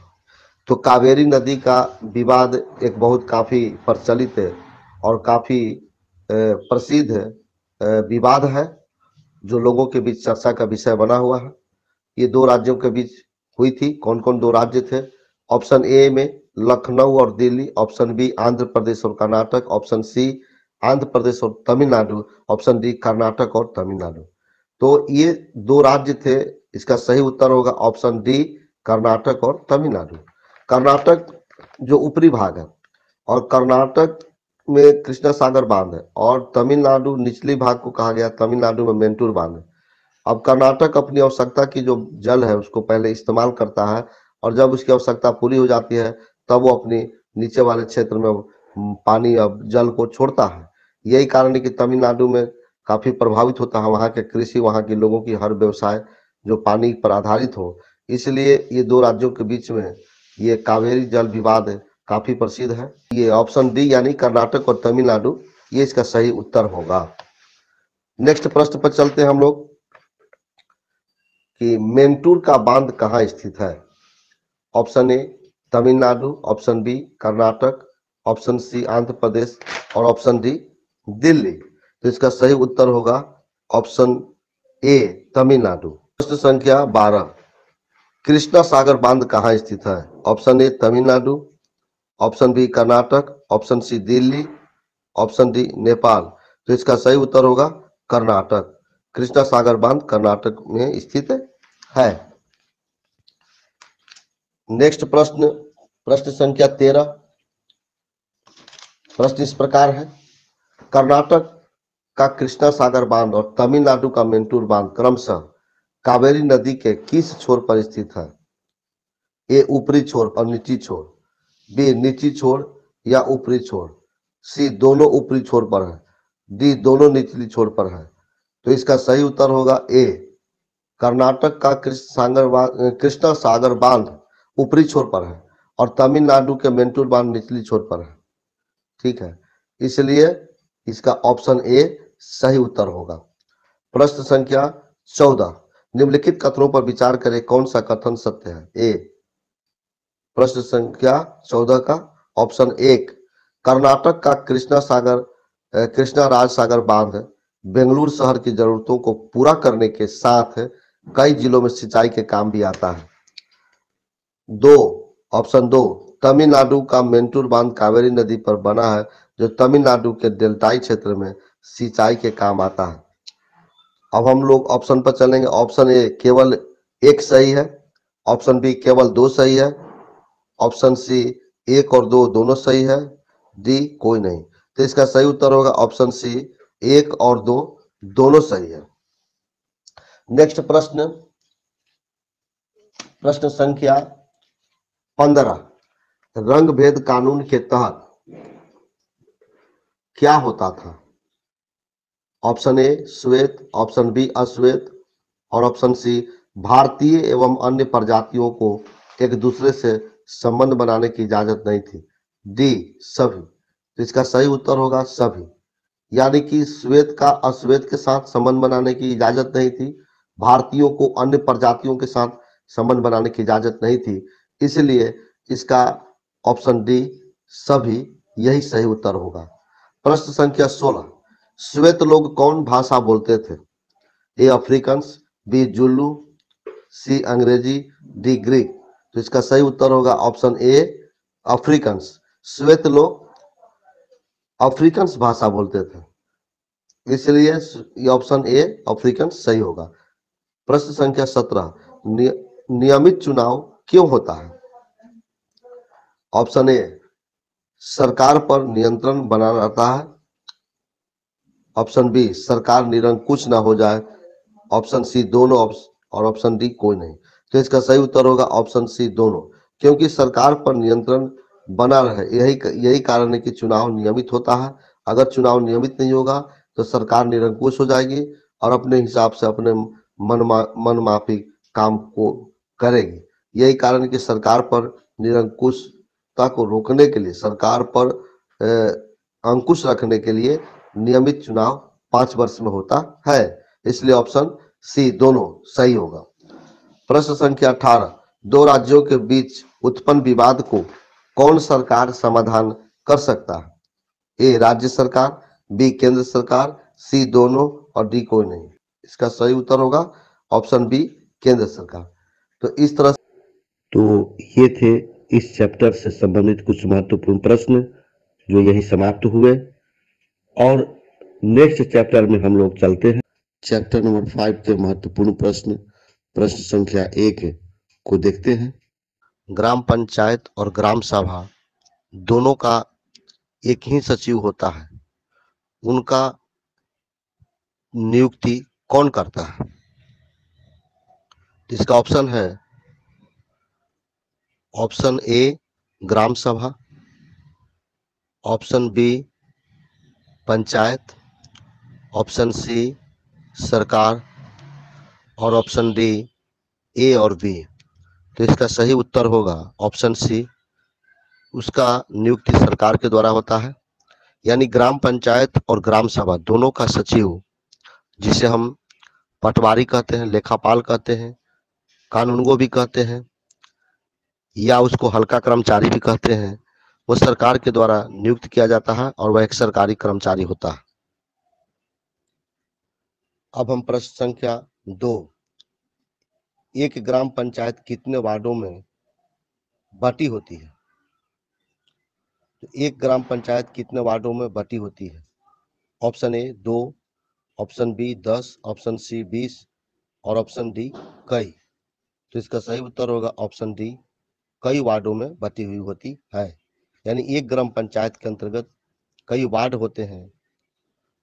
तो कावेरी नदी का विवाद एक बहुत काफी प्रचलित और काफी प्रसिद्ध विवाद है, जो लोगों के बीच चर्चा का विषय बना हुआ है। ये दो राज्यों के बीच हुई थी। कौन कौन दो राज्य थे? ऑप्शन ए में लखनऊ और दिल्ली, ऑप्शन बी आंध्र प्रदेश और कर्नाटक, ऑप्शन सी आंध्र प्रदेश और तमिलनाडु, ऑप्शन डी कर्नाटक और तमिलनाडु। तो ये दो राज्य थे। इसका सही उत्तर होगा ऑप्शन डी कर्नाटक और तमिलनाडु। कर्नाटक जो ऊपरी भाग है और कर्नाटक में कृष्णा सागर बांध है और तमिलनाडु निचली भाग को कहा गया तमिलनाडु में मेंटूर बांध है। अब कर्नाटक अपनी आवश्यकता की जो जल है उसको पहले इस्तेमाल करता है और जब उसकी आवश्यकता पूरी हो जाती है तब वो अपनी नीचे वाले क्षेत्र में पानी अब जल को छोड़ता है। यही कारण है कि तमिलनाडु में काफी प्रभावित होता है वहाँ के कृषि, वहाँ के लोगों की हर व्यवसाय जो पानी पर आधारित हो। इसलिए ये दो राज्यों के बीच में ये कावेरी जल विवाद काफी प्रसिद्ध है। ये ऑप्शन डी यानी कर्नाटक और तमिलनाडु, ये इसका सही उत्तर होगा। नेक्स्ट प्रश्न पर चलते हैं हम लोग कि मेंटूर का बांध कहाँ स्थित है? Option A Tamil Nadu, option B Karnataka, option C Andhra Pradesh और ऑप्शन डी दिल्ली। तो इसका सही उत्तर होगा ऑप्शन ए तमिलनाडु। प्रश्न संख्या 12, कृष्णा सागर बांध कहाँ स्थित है? Option A Tamil Nadu, option B Karnataka, option C Delhi, option D Nepal. तो इसका सही उत्तर होगा कर्नाटक। कृष्णा सागर बांध कर्नाटक में स्थित है। नेक्स्ट प्रश्न संख्या 13। प्रश्न इस प्रकार है, कर्नाटक का कृष्णा सागर बांध और तमिलनाडु का मेंटूर बांध क्रमशः कावेरी नदी के किस छोर पर स्थित है? ए ऊपरी छोर और निचली छोर, बी निचली छोर या ऊपरी छोर, सी दोनों ऊपरी छोर पर है, डी दोनों निचली छोर पर है। तो इसका सही उत्तर होगा ए कर्नाटक का कृष्णा सागर बांध ऊपरी छोर पर है और तमिलनाडु के मेंटूर बांध निचली छोर पर है। ठीक है, इसलिए इसका ऑप्शन ए सही उत्तर होगा। प्रश्न संख्या 14, निम्नलिखित कथनों पर विचार करें, कौन सा कथन सत्य है? ए प्रश्न संख्या 14 का ऑप्शन 1, कर्नाटक का कृष्णा राज सागर बांध बेंगलुरु शहर की जरूरतों को पूरा करने के साथ कई जिलों में सिंचाई के काम भी आता है। ऑप्शन 2, तमिलनाडु का मेंटूर बांध कावेरी नदी पर बना है जो तमिलनाडु के डेल्टाई क्षेत्र में सिंचाई के काम आता है। अब हम लोग ऑप्शन पर चलेंगे। ऑप्शन ए केवल एक सही है, ऑप्शन बी केवल 2 सही है, ऑप्शन सी 1 और 2 दोनों सही है, डी कोई नहीं। तो इसका सही उत्तर होगा ऑप्शन सी 1 और 2 दोनों सही है। नेक्स्ट प्रश्न संख्या 15, रंग भेद कानून के तहत क्या होता था? ऑप्शन ए श्वेत, ऑप्शन बी अश्वेत और ऑप्शन सी भारतीय एवं अन्य प्रजातियों को एक दूसरे से संबंध बनाने की इजाजत नहीं थी, डी सभी। तो इसका सही उत्तर होगा सभी, यानी कि श्वेत का अश्वेत के साथ संबंध बनाने की इजाजत नहीं थी, भारतीयों को अन्य प्रजातियों के साथ संबंध बनाने की इजाजत नहीं थी, इसलिए इसका ऑप्शन डी सभी यही सही उत्तर होगा। प्रश्न संख्या 16, श्वेत लोग कौन भाषा बोलते थे? ए अफ्रीकन्स, बी जुल्लू, सी अंग्रेजी, डी ग्रीक। तो इसका सही उत्तर होगा ऑप्शन ए अफ्रीकन्स। श्वेत लोग अफ्रीकन्स भाषा बोलते थे, इसलिए ये ऑप्शन ए अफ्रीकन सही होगा। प्रश्न संख्या 17, नियमित चुनाव क्यों होता है? ऑप्शन ए सरकार पर नियंत्रण बना रहता है, ऑप्शन बी सरकार निरंकुश ना हो जाए, ऑप्शन सी दोनों, और ऑप्शन डी कोई नहीं। तो इसका सही उत्तर होगा ऑप्शन सी दोनों, क्योंकि सरकार पर नियंत्रण बना रहे, यही कारण है कि चुनाव नियमित होता है। अगर चुनाव नियमित नहीं होगा तो सरकार निरंकुश हो जाएगी और अपने हिसाब से अपने मनमाफी काम को करेगी। यही कारण है कि सरकार पर निरंकुशता को रोकने के लिए, सरकार पर अंकुश रखने के लिए नियमित चुनाव 5 वर्ष में होता है, इसलिए ऑप्शन सी दोनों सही होगा। प्रश्न संख्या 18, दो राज्यों के बीच उत्पन्न विवाद को कौन सरकार समाधान कर सकता है? ए राज्य सरकार, बी केंद्र सरकार, सी दोनों और डी कोई नहीं। इसका सही उत्तर होगा ऑप्शन बी केंद्र सरकार। तो इस तरह तो ये थे इस चैप्टर से संबंधित कुछ महत्वपूर्ण प्रश्न जो यही समाप्त हुए, और नेक्स्ट चैप्टर में हम लोग चलते हैं। चैप्टर नंबर 5 के महत्वपूर्ण प्रश्न, प्रश्न संख्या 1 को देखते हैं। ग्राम पंचायत और ग्राम सभा दोनों का एक ही सचिव होता है, उनका नियुक्ति कौन करता है? इसका ऑप्शन है option A gram sabha, option B panchayat, option C सरकार और ऑप्शन डी ए और बी। तो इसका सही उत्तर होगा ऑप्शन सी, उसका नियुक्ति सरकार के द्वारा होता है। यानी ग्राम पंचायत और ग्राम सभा दोनों का सचिव, जिसे हम पटवारी कहते हैं, लेखापाल कहते हैं, कानूनगो भी कहते हैं, या उसको हल्का कर्मचारी भी कहते हैं, वो सरकार के द्वारा नियुक्त किया जाता है और वह एक सरकारी कर्मचारी होता है। अब हम प्रश्न संख्या 2, एक ग्राम पंचायत कितने वार्डों में बटी होती है? तो एक ग्राम पंचायत कितने वार्डों में बटी होती है? Option A 2, option B 10, option C 20 और ऑप्शन डी कई। तो इसका सही उत्तर होगा ऑप्शन डी, कई वार्डों में बटी हुई होती है। यानी एक ग्राम पंचायत के अंतर्गत कई वार्ड होते हैं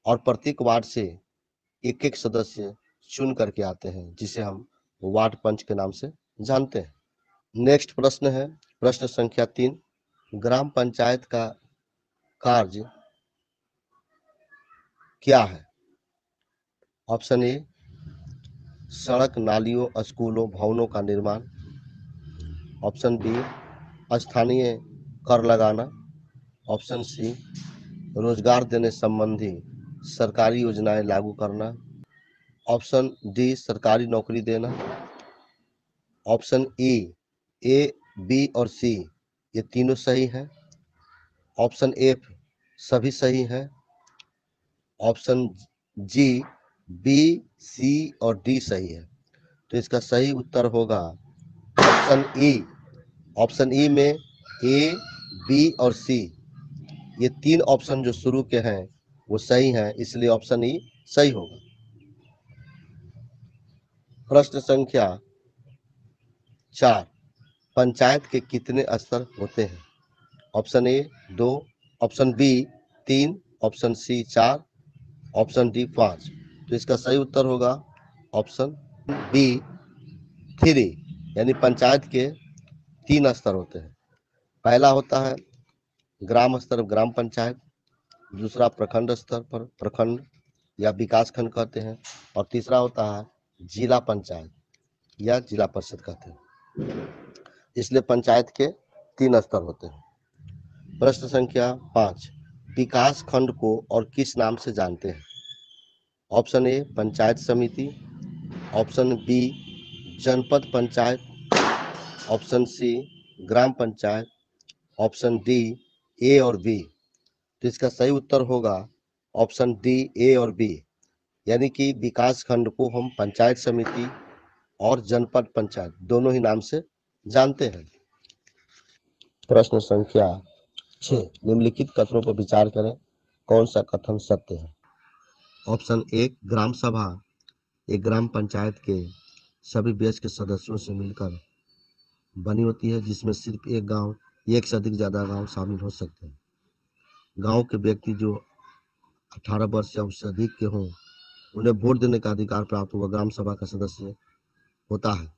और प्रत्येक वार्ड से एक एक सदस्य चुन करके आते हैं, जिसे हम वार्ड पंच के नाम से जानते हैं। नेक्स्ट प्रश्न है प्रश्न संख्या 3, ग्राम पंचायत का कार्य क्या है? ऑप्शन ए सड़क, नालियों, स्कूलों, भवनों का निर्माण, ऑप्शन बी स्थानीय कर लगाना, ऑप्शन सी रोजगार देने संबंधी सरकारी योजनाएं लागू करना, ऑप्शन डी सरकारी नौकरी देना, ऑप्शन ई ए, बी और सी ये तीनों सही हैं, ऑप्शन एफ सभी सही हैं, ऑप्शन जी बी, सी और डी सही है। तो इसका सही उत्तर होगा ऑप्शन ई। ऑप्शन ई में ए, बी और सी ये 3 ऑप्शन जो शुरू के हैं वो सही हैं, इसलिए ऑप्शन ई सही होगा। प्रश्न संख्या 4, पंचायत के कितने स्तर होते हैं? Option A 2, option B 3, option C 4, option D 5। तो इसका सही उत्तर होगा ऑप्शन बी 3, यानी पंचायत के 3 स्तर होते हैं। पहला होता है ग्राम स्तर ग्राम पंचायत, दूसरा प्रखंड स्तर पर प्रखंड या विकास खंड कहते हैं, और तीसरा होता है जिला पंचायत या जिला परिषद कहते हैं। इसलिए पंचायत के 3 स्तर होते हैं। प्रश्न संख्या 5, विकास खंड को और किस नाम से जानते हैं? ऑप्शन ए पंचायत समिति, option B Janpad panchayat, option C gram panchayat, option D A और बी। तो इसका सही उत्तर होगा ऑप्शन डी, ए और बी। यानी कि विकास खंड को हम पंचायत समिति और जनपद पंचायत दोनों ही नाम से जानते हैं। प्रश्न संख्या 6, निम्नलिखित कथनों पर विचार करें, कौन सा कथन सत्य है। ऑप्शन 1, ग्राम सभा एक ग्राम पंचायत के सभी वयस्क सदस्यों से मिलकर बनी होती है, जिसमें सिर्फ एक गांव, एक से अधिक ज्यादा गांव शामिल हो सकते हैं। गांव के व्यक्ति जो 18 वर्ष या उससे अधिक के हों, उन्हें वोट देने का अधिकार प्राप्त होगा, ग्राम सभा का सदस्य होता है।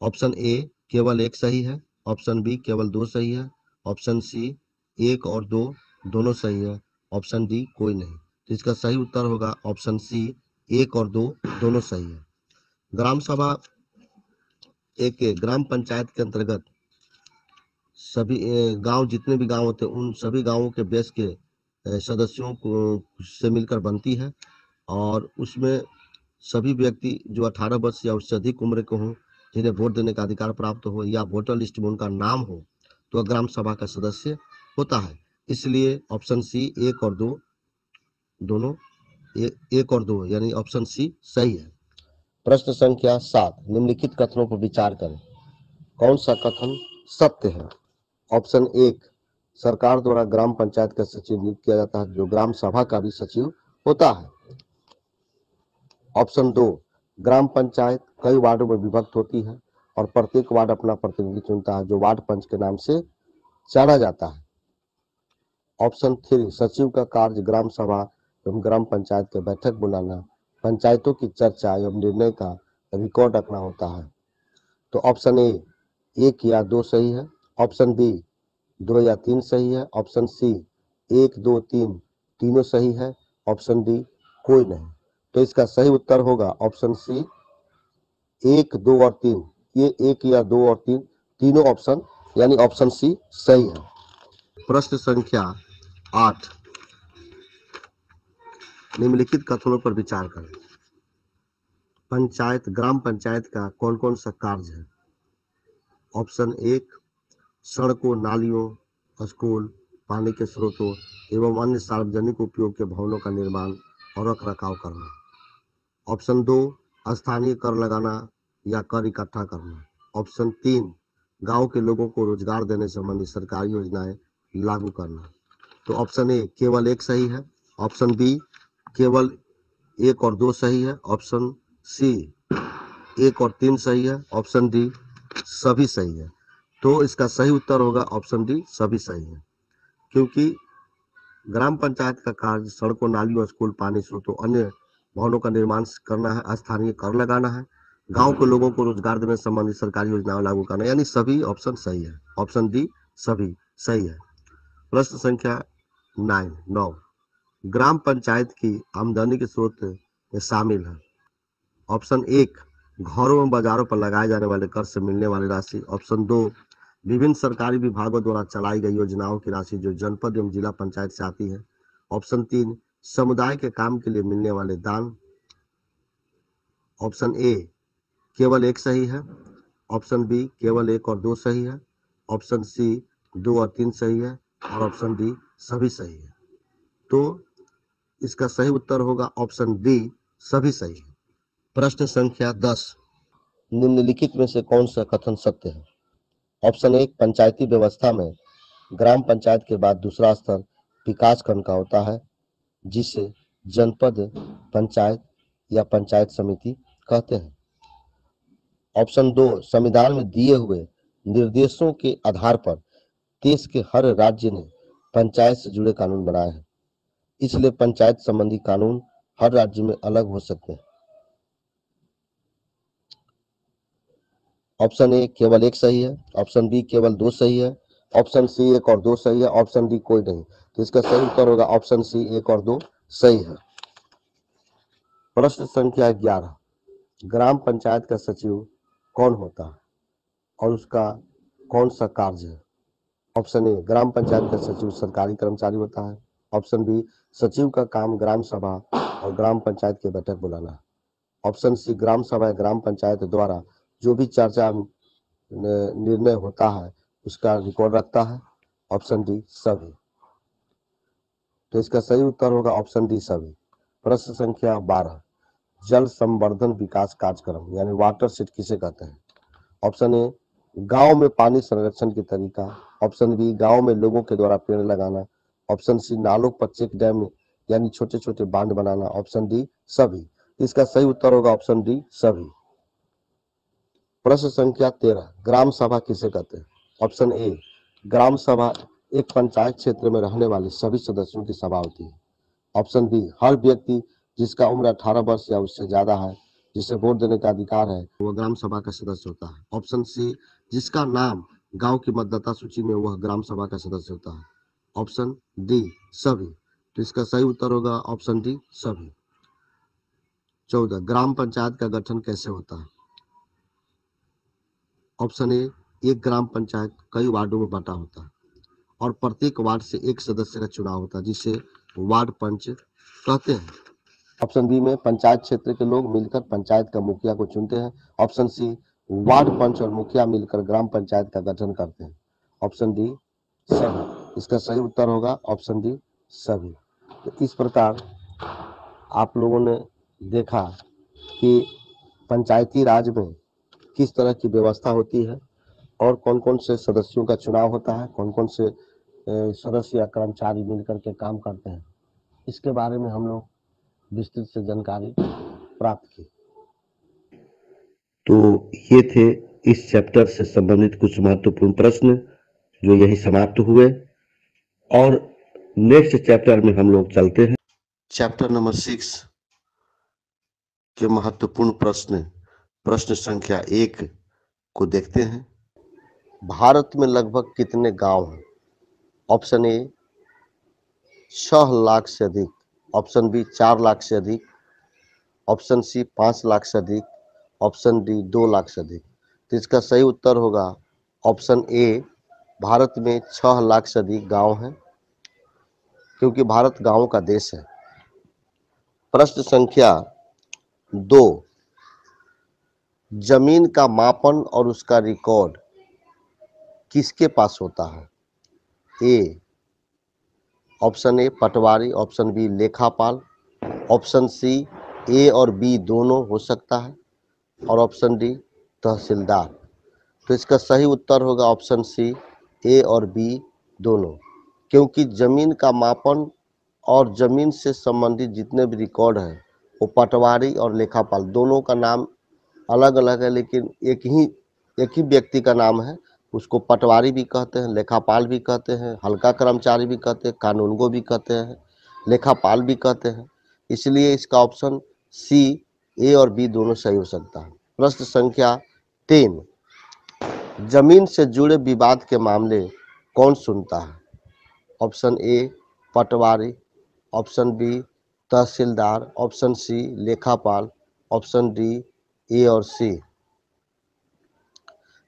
ऑप्शन ए केवल एक सही है, ऑप्शन बी केवल 2 सही है, ऑप्शन सी 1 और 2 दोनों सही है, ऑप्शन डी कोई नहीं। तो इसका सही उत्तर होगा ऑप्शन सी, 1 और 2 दोनों सही है। ग्राम सभा एक ग्राम पंचायत के अंतर्गत सभी गांव, जितने भी गांव होते हैं उन सभी गांवों के बेस के सदस्यों को से मिलकर बनती है, और उसमें सभी व्यक्ति जो 18 वर्ष या उससे अधिक उम्र के हों, जिन्हें वोट देने का अधिकार प्राप्त हो या वोटर लिस्ट में उनका नाम हो, तो ग्राम सभा का सदस्य होता है। इसलिए ऑप्शन सी 1 और 2 दोनों 1 और 2 यानी ऑप्शन सी सही है। प्रश्न संख्या 7, निम्नलिखित कथनों पर विचार करें, कौन सा कथन सत्य है। ऑप्शन 1, सरकार द्वारा ग्राम पंचायत का सचिव नियुक्त किया जाता है, जो ग्राम सभा का भी सचिव होता है। ऑप्शन 2, ग्राम पंचायत कई वार्डों में विभक्त होती है और प्रत्येक वार्ड अपना प्रतिनिधि चुनता है, जो वार्ड पंच के नाम से जाना जाता है। ऑप्शन 3, सचिव का कार्य ग्राम सभा एवं ग्राम पंचायत के बैठक बुलाना, पंचायतों की चर्चा एवं निर्णय का रिकॉर्ड रखना होता है। तो ऑप्शन ए 1 या 2 सही है, ऑप्शन बी 2 या 3 सही है, ऑप्शन सी 1, 2, 3 तीनों सही है, ऑप्शन डी कोई नहीं। तो इसका सही उत्तर होगा ऑप्शन सी 1, 2 और 3। ये 1 या 2 और 3 तीनों ऑप्शन यानी ऑप्शन सी सही है। प्रश्न संख्या 8, निम्नलिखित कथनों पर विचार करें, पंचायत ग्राम पंचायत का कौन कौन सा कार्य है। ऑप्शन 1, सड़कों, नालियों, स्कूल, पानी के स्रोतों एवं अन्य सार्वजनिक उपयोग के भवनों का निर्माण और रख रखाव करना। ऑप्शन 2, स्थानीय कर लगाना या कर इकट्ठा करना। ऑप्शन 3, गांव के लोगों को रोजगार देने संबंधी सरकारी योजनाएं लागू करना। तो ऑप्शन ए केवल 1 सही है, ऑप्शन बी केवल 1 और 2 सही है, ऑप्शन सी 1 और 3 सही है, ऑप्शन डी सभी सही है। तो इसका सही उत्तर होगा ऑप्शन डी सभी सही है, क्योंकि ग्राम पंचायत का कार्य सड़कों, नालियों, स्कूल, पानी स्रोतों, अन्य भवनों का निर्माण करना है, स्थानीय कर लगाना है, गांव के लोगों को रोजगार देने संबंधी सरकारी योजनाएं लागू करना, यानी सभी ऑप्शन सही है, ऑप्शन डी सभी सही है। प्रश्न संख्या 9, ग्राम पंचायत की आमदनी के स्रोत में शामिल है। ऑप्शन 1, घरों एवं बाजारों पर लगाए जाने वाले कर से मिलने वाली राशि। ऑप्शन 2, विभिन्न सरकारी विभागों द्वारा चलाई गई योजनाओं की राशि जो जनपद एवं जिला पंचायत से आती है। ऑप्शन 3, समुदाय के काम के लिए मिलने वाले दान। ऑप्शन ए केवल 1 सही है, ऑप्शन बी केवल 1 और 2 सही है, ऑप्शन सी 2 और 3 सही है, और ऑप्शन डी सभी सही है। तो इसका सही उत्तर होगा ऑप्शन डी सभी सही है। प्रश्न संख्या 10, निम्नलिखित में से कौन सा कथन सत्य है। ऑप्शन 1, पंचायती व्यवस्था में ग्राम पंचायत के बाद दूसरा स्तर विकास खंड का होता है, जिसे जनपद पंचायत या पंचायत समिति कहते हैं। ऑप्शन 2, संविधान में दिए हुए निर्देशों के आधार पर देश के हर राज्य ने पंचायत से जुड़े कानून बनाए हैं, इसलिए पंचायत संबंधी कानून हर राज्य में अलग हो सकते हैं। ऑप्शन ए केवल 1 सही है, ऑप्शन बी केवल 2 सही है, ऑप्शन सी 1 और 2 सही है, ऑप्शन डी कोई नहीं। तो इसका सही उत्तर होगा ऑप्शन सी 1 और 2 सही है। प्रश्न संख्या 11, ग्राम पंचायत का सचिव कौन होता है और उसका कौन सा कार्य है। ऑप्शन ए, ग्राम पंचायत का सचिव सरकारी कर्मचारी होता है। ऑप्शन बी, सचिव का काम ग्राम सभा और ग्राम पंचायत की बैठक बुलाना है। ऑप्शन सी, ग्राम सभा या ग्राम पंचायत द्वारा जो भी चर्चा निर्णय होता है उसका रिकॉर्ड रखता है। ऑप्शन डी सभी। तो इसका सही उत्तर होगा ऑप्शन डी सभी। प्रश्न संख्या 12, जल संवर्धन विकास कार्यक्रम यानी वाटर सेट किसे कहते हैं? ऑप्शन ए, गांव में पानी संरक्षण की तरीका। ऑप्शन बी, गांव में लोगों के द्वारा पेड़ लगाना। ऑप्शन सी, नालों पर चेक डैम यानी छोटे छोटे बांध बनाना। ऑप्शन डी सभी। इसका सही उत्तर होगा ऑप्शन डी सभी। प्रश्न संख्या 13, ग्राम सभा किसे कहते हैं? ऑप्शन ए, ग्राम सभा एक पंचायत क्षेत्र में रहने वाले सभी सदस्यों की सभा होती है। ऑप्शन बी, हर व्यक्ति जिसका उम्र 18 वर्ष या उससे ज्यादा है, जिसे वोट देने का अधिकार है, वह ग्राम सभा का सदस्य होता है। ऑप्शन सी, जिसका नाम गांव की मतदाता सूची में, वह ग्राम सभा का सदस्य होता है। ऑप्शन डी सभी। तो इसका सही उत्तर होगा ऑप्शन डी सभी। 14, ग्राम पंचायत का गठन कैसे होता है? ऑप्शन ए, एक ग्राम पंचायत कई वार्डों में बंटा होता है और प्रत्येक वार्ड से एक सदस्य का चुनाव होता है, जिसे वार्ड पंच कहते हैं। ऑप्शन बी में पंचायत क्षेत्र के लोग मिलकर पंचायत का मुखिया को चुनते हैं। ऑप्शन सी, वार्ड पंच और मुखिया मिलकर ग्राम पंचायत का गठन करते हैं। ऑप्शन डी सभी। इसका सही उत्तर होगा ऑप्शन डी सभी। तो इस प्रकार आप लोगों ने देखा कि पंचायती राज में किस तरह की व्यवस्था होती है और कौन कौन से सदस्यों का चुनाव होता है, कौन कौन से सदस्य या कर्मचारी मिलकर के काम करते हैं, इसके बारे में हम लोग विस्तृत से जानकारी प्राप्त की। तो ये थे इस चैप्टर से संबंधित कुछ महत्वपूर्ण प्रश्न जो यही समाप्त हुए और नेक्स्ट चैप्टर में हम लोग चलते हैं। चैप्टर नंबर 6 के महत्वपूर्ण प्रश्न संख्या 1 को देखते हैं। भारत में लगभग कितने गांव हैं? ऑप्शन ए 6 लाख से अधिक। ऑप्शन बी 4 लाख से अधिक। ऑप्शन सी 5 लाख से अधिक। ऑप्शन डी 2 लाख से अधिक। तो इसका सही उत्तर होगा ऑप्शन ए, भारत में 6 लाख से अधिक गांव हैं, क्योंकि भारत गांवों का देश है। प्रश्न संख्या 2, जमीन का मापन और उसका रिकॉर्ड किसके पास होता है? ए, ऑप्शन ए पटवारी। ऑप्शन बी लेखापाल। ऑप्शन सी, ए और बी दोनों हो सकता है। और ऑप्शन डी तहसीलदार। तो इसका सही उत्तर होगा ऑप्शन सी, ए और बी दोनों, क्योंकि जमीन का मापन और जमीन से संबंधित जितने भी रिकॉर्ड हैं वो पटवारी और लेखापाल दोनों का नाम अलग अलग है, लेकिन एक ही व्यक्ति का नाम है। उसको पटवारी भी कहते हैं, लेखापाल भी कहते हैं, हल्का कर्मचारी भी कहते हैं, कानूनगो भी कहते हैं, लेखापाल भी कहते हैं। इसलिए इसका ऑप्शन सी, ए और बी दोनों सही हो सकता है। प्रश्न संख्या 3, जमीन से जुड़े विवाद के मामले कौन सुनता है? ऑप्शन ए पटवारी। ऑप्शन बी तहसीलदार। ऑप्शन सी लेखापाल। ऑप्शन डी ए और सी।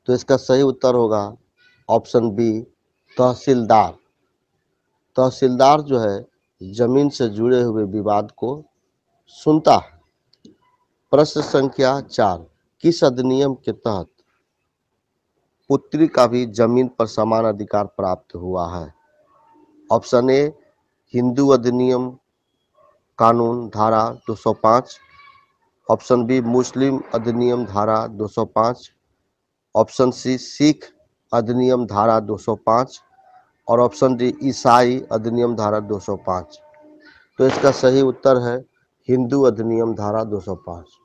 तो इसका सही उत्तर होगा ऑप्शन बी तहसीलदार। तहसीलदार जो है जमीन से जुड़े हुए विवाद को सुनता है। प्रश्न संख्या 4, किस अधिनियम के तहत पुत्री का भी जमीन पर समान अधिकार प्राप्त हुआ है? ऑप्शन ए हिंदू अधिनियम कानून धारा 205। ऑप्शन बी मुस्लिम अधिनियम धारा 205। ऑप्शन सी सिख अधिनियम धारा 205 और ऑप्शन डी ईसाई अधिनियम धारा 205। तो इसका सही उत्तर है हिंदू अधिनियम धारा 205।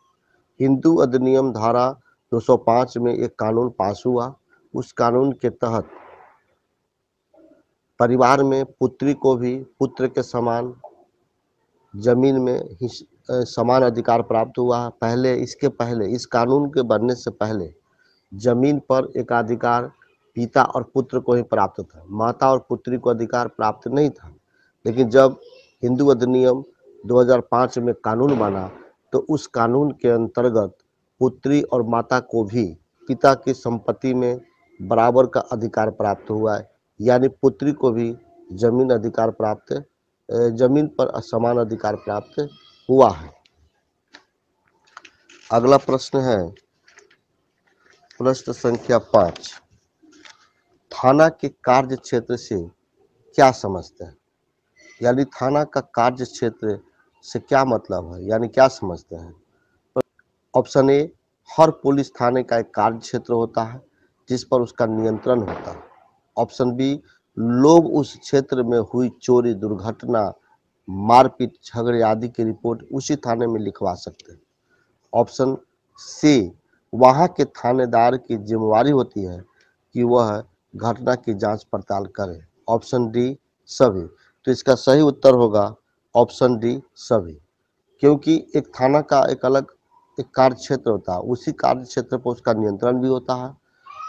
हिंदू अधिनियम धारा 205 में एक कानून पास हुआ। उस कानून के तहत परिवार में पुत्री को भी पुत्र के समान जमीन में समान अधिकार प्राप्त हुआ है। इसके पहले इस कानून के बनने से पहले जमीन पर एकाधिकार पिता और पुत्र को ही प्राप्त था, माता और पुत्री को अधिकार प्राप्त नहीं था। लेकिन जब हिंदू अधिनियम 2005 में कानून बना तो उस कानून के अंतर्गत पुत्री और माता को भी पिता की संपत्ति में बराबर का अधिकार प्राप्त हुआ है, यानी पुत्री को भी जमीन पर समान अधिकार प्राप्त हुआ है। अगला प्रश्न है प्रश्न संख्या 5, थाना के कार्य क्षेत्र से क्या समझते हैं? यानी थाना का कार्य क्षेत्र से क्या मतलब है, यानी क्या समझते हैं? ऑप्शन ए, हर पुलिस थाने का एक कार्य क्षेत्र होता है जिस पर उसका नियंत्रण होता है। ऑप्शन बी, लोग उस क्षेत्र में हुई चोरी, दुर्घटना, मारपीट, झगड़े आदि की रिपोर्ट उसी थाने में लिखवा सकते हैं। ऑप्शन सी, वहां के थानेदार की जिम्मेवारी होती है कि वह घटना की जांच पड़ताल करे। ऑप्शन डी, सभी। तो इसका सही उत्तर होगा ऑप्शन डी, सभी। क्योंकि एक थाना का एक अलग एक कार्य क्षेत्र होता है, उसी कार्य क्षेत्र पर उसका नियंत्रण भी होता है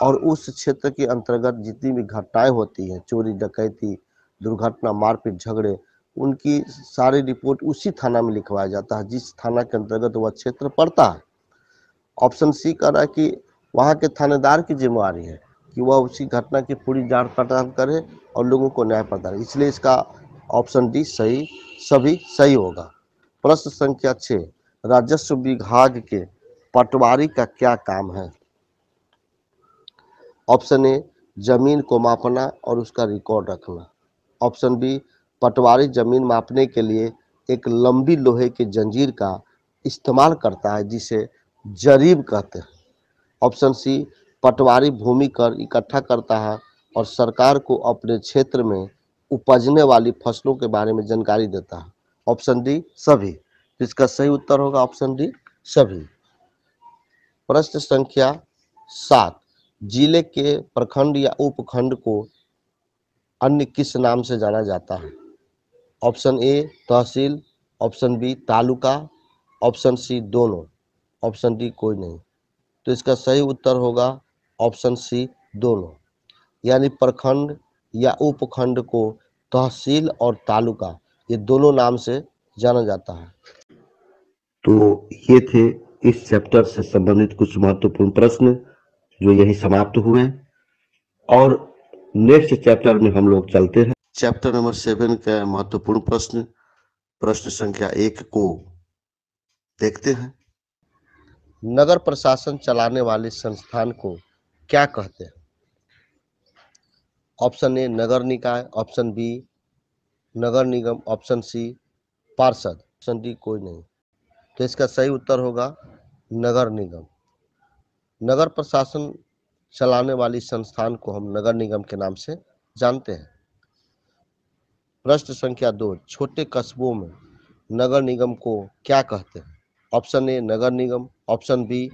और उस क्षेत्र के अंतर्गत जितनी भी घटनाएं होती हैं, चोरी डकैती, दुर्घटना, मारपीट, झगड़े, उनकी सारी रिपोर्ट उसी थाना में लिखवाया जाता है जिस थाना के अंतर्गत वह क्षेत्र पड़ता है। ऑप्शन सी कह रहा है कि वहाँ के थानेदार की जिम्मेवारी है कि वह उसी घटना की पूरी जांच पड़ताल करे और लोगों को न्याय प्रदान करे, इसलिए इसका ऑप्शन डी सही, सभी सही होगा। प्रश्न संख्या 6, राजस्व विभाग के पटवारी का क्या काम है? ऑप्शन ए, जमीन को मापना और उसका रिकॉर्ड रखना। ऑप्शन बी, पटवारी जमीन मापने के लिए एक लंबी लोहे की जंजीर का इस्तेमाल करता है जिसे जरीब कहते हैं। ऑप्शन सी, पटवारी भूमि कर इकट्ठा करता है और सरकार को अपने क्षेत्र में उपजने वाली फसलों के बारे में जानकारी देता है। ऑप्शन डी, सभी। इसका सही उत्तर होगा ऑप्शन डी, सभी। प्रश्न संख्या 7, जिले के प्रखंड या उपखंड को अन्य किस नाम से जाना जाता है? Option A, tehsil. Option B, taluka. Option C, दोनों। ऑप्शन डी, कोई नहीं। तो इसका सही उत्तर होगा ऑप्शन सी, दोनों। यानी प्रखंड या उपखंड को तहसील और तालुका, ये दोनों नाम से जाना जाता है। तो ये थे इस चैप्टर से संबंधित कुछ महत्वपूर्ण प्रश्न जो यही समाप्त हुए और नेक्स्ट चैप्टर में हम लोग चलते हैं। चैप्टर नंबर 7 का महत्वपूर्ण प्रश्न, प्रश्न संख्या 1 को देखते हैं। नगर प्रशासन चलाने वाले संस्थान को क्या कहते हैं? ऑप्शन ए, नगर निकाय। ऑप्शन बी, नगर निगम। ऑप्शन सी, पार्षद। ऑप्शन डी, कोई नहीं। तो इसका सही उत्तर होगा नगर निगम। नगर प्रशासन चलाने वाली संस्थान को हम नगर निगम के नाम से जानते हैं। प्रश्न संख्या 2, छोटे कस्बों में नगर निगम को क्या कहते हैं? ऑप्शन ए, नगर निगम। ऑप्शन बी,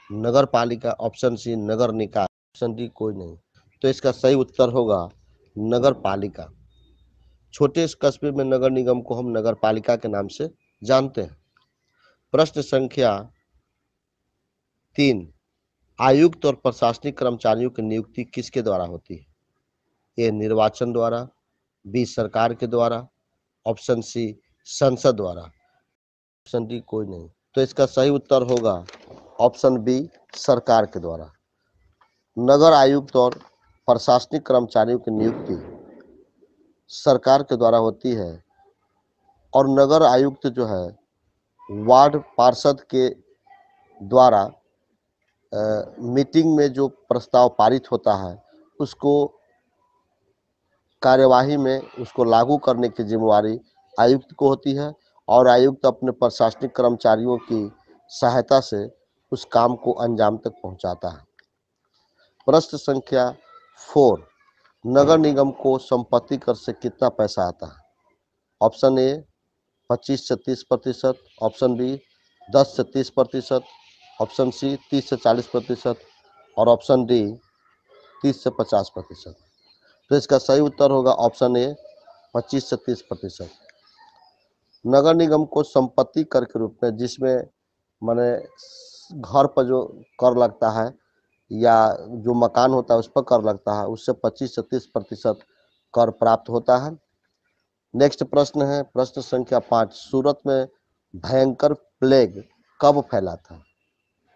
नगर पालिका। ऑप्शन सी, नगर निकाय। ऑप्शन डी, कोई नहीं। तो इसका सही उत्तर होगा नगर पालिका। छोटे कस्बे में नगर निगम को हम नगर पालिका के नाम से जानते हैं। प्रश्न संख्या 3, आयुक्त और प्रशासनिक कर्मचारियों की नियुक्ति किसके द्वारा होती है? ए, निर्वाचन द्वारा। बी, सरकार के द्वारा। ऑप्शन सी, संसद द्वारा। ऑप्शन डी, कोई नहीं। तो इसका सही उत्तर होगा ऑप्शन बी, सरकार के द्वारा। नगर आयुक्त और प्रशासनिक कर्मचारियों की नियुक्ति सरकार के द्वारा होती है और नगर आयुक्त जो है वार्ड पार्षद के द्वारा मीटिंग में जो प्रस्ताव पारित होता है उसको कार्यवाही में उसको लागू करने की जिम्मेवारी आयुक्त को होती है और आयुक्त अपने प्रशासनिक कर्मचारियों की सहायता से उस काम को अंजाम तक पहुंचाता है। प्रश्न संख्या 4, नगर निगम को संपत्ति कर से कितना पैसा आता है? ऑप्शन ए, 25 से 30%। ऑप्शन बी, 10 से 30%। ऑप्शन सी, 30 से 40% और ऑप्शन डी, 30 से 50%। तो इसका सही उत्तर होगा ऑप्शन ए, 25 से 30%। नगर निगम को संपत्ति कर के रूप में, जिसमें माने घर पर जो कर लगता है या जो मकान होता है उस पर कर लगता है, उससे 25 से 30% कर प्राप्त होता है। नेक्स्ट प्रश्न है प्रश्न संख्या 5, सूरत में भयंकर प्लेग कब फैला था?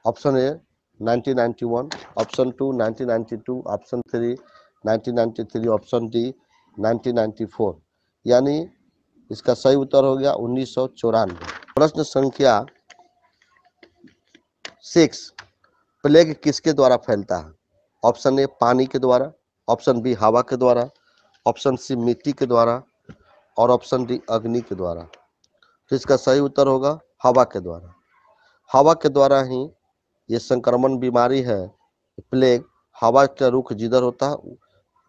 ऑप्शन ए, 1991। ऑप्शन 2, 1992। ऑप्शन 3, 1993। Option D, 1994। यानी इसका सही उत्तर हो गया 1994। प्रश्न संख्या 6, प्लेग किसके द्वारा फैलता है? ऑप्शन ए, पानी के द्वारा। ऑप्शन बी, हवा के द्वारा। ऑप्शन सी, मिट्टी के द्वारा। और ऑप्शन डी अग्नि के द्वारा। तो इसका सही उत्तर होगा हवा के द्वारा। हवा के द्वारा ही ये संक्रमण बीमारी है प्लेग, हवा का रुख जिधर होता है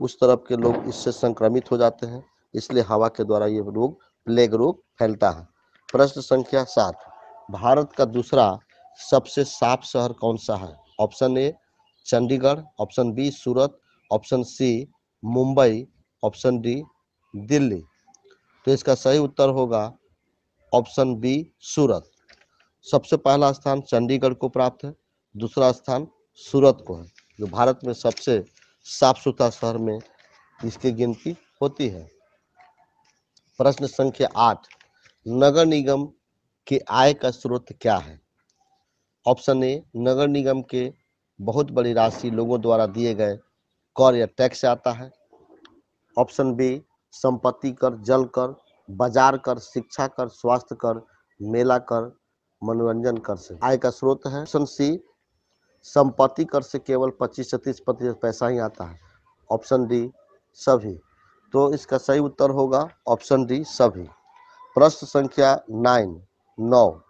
उस तरफ के लोग इससे संक्रमित हो जाते हैं, इसलिए हवा के द्वारा ये रोग प्लेग रोग फैलता है। प्रश्न संख्या 7, भारत का दूसरा सबसे साफ शहर कौन सा है? Option A Chandigarh, option B Surat, option C Mumbai, option D Delhi. तो इसका सही उत्तर होगा ऑप्शन बी सूरत। सबसे पहला स्थान चंडीगढ़ को प्राप्त है, दूसरा स्थान सूरत को है, जो भारत में सबसे साफ सुथरा शहर में इसकी गिनती होती है। प्रश्न संख्या 8, नगर निगम के आय का स्रोत क्या है? ऑप्शन ए नगर निगम के बहुत बड़ी राशि लोगों द्वारा दिए गए कर या टैक्स से आता है। ऑप्शन बी संपत्ति कर, जल कर, बाजार कर, शिक्षा कर, स्वास्थ्य कर, मेला कर, मनोरंजन कर से आय का स्रोत है। ऑप्शन सी संपत्ति कर से केवल 25 से 30% पैसा ही आता है। ऑप्शन डी सभी। तो इसका सही उत्तर होगा ऑप्शन डी सभी। प्रश्न संख्या 9,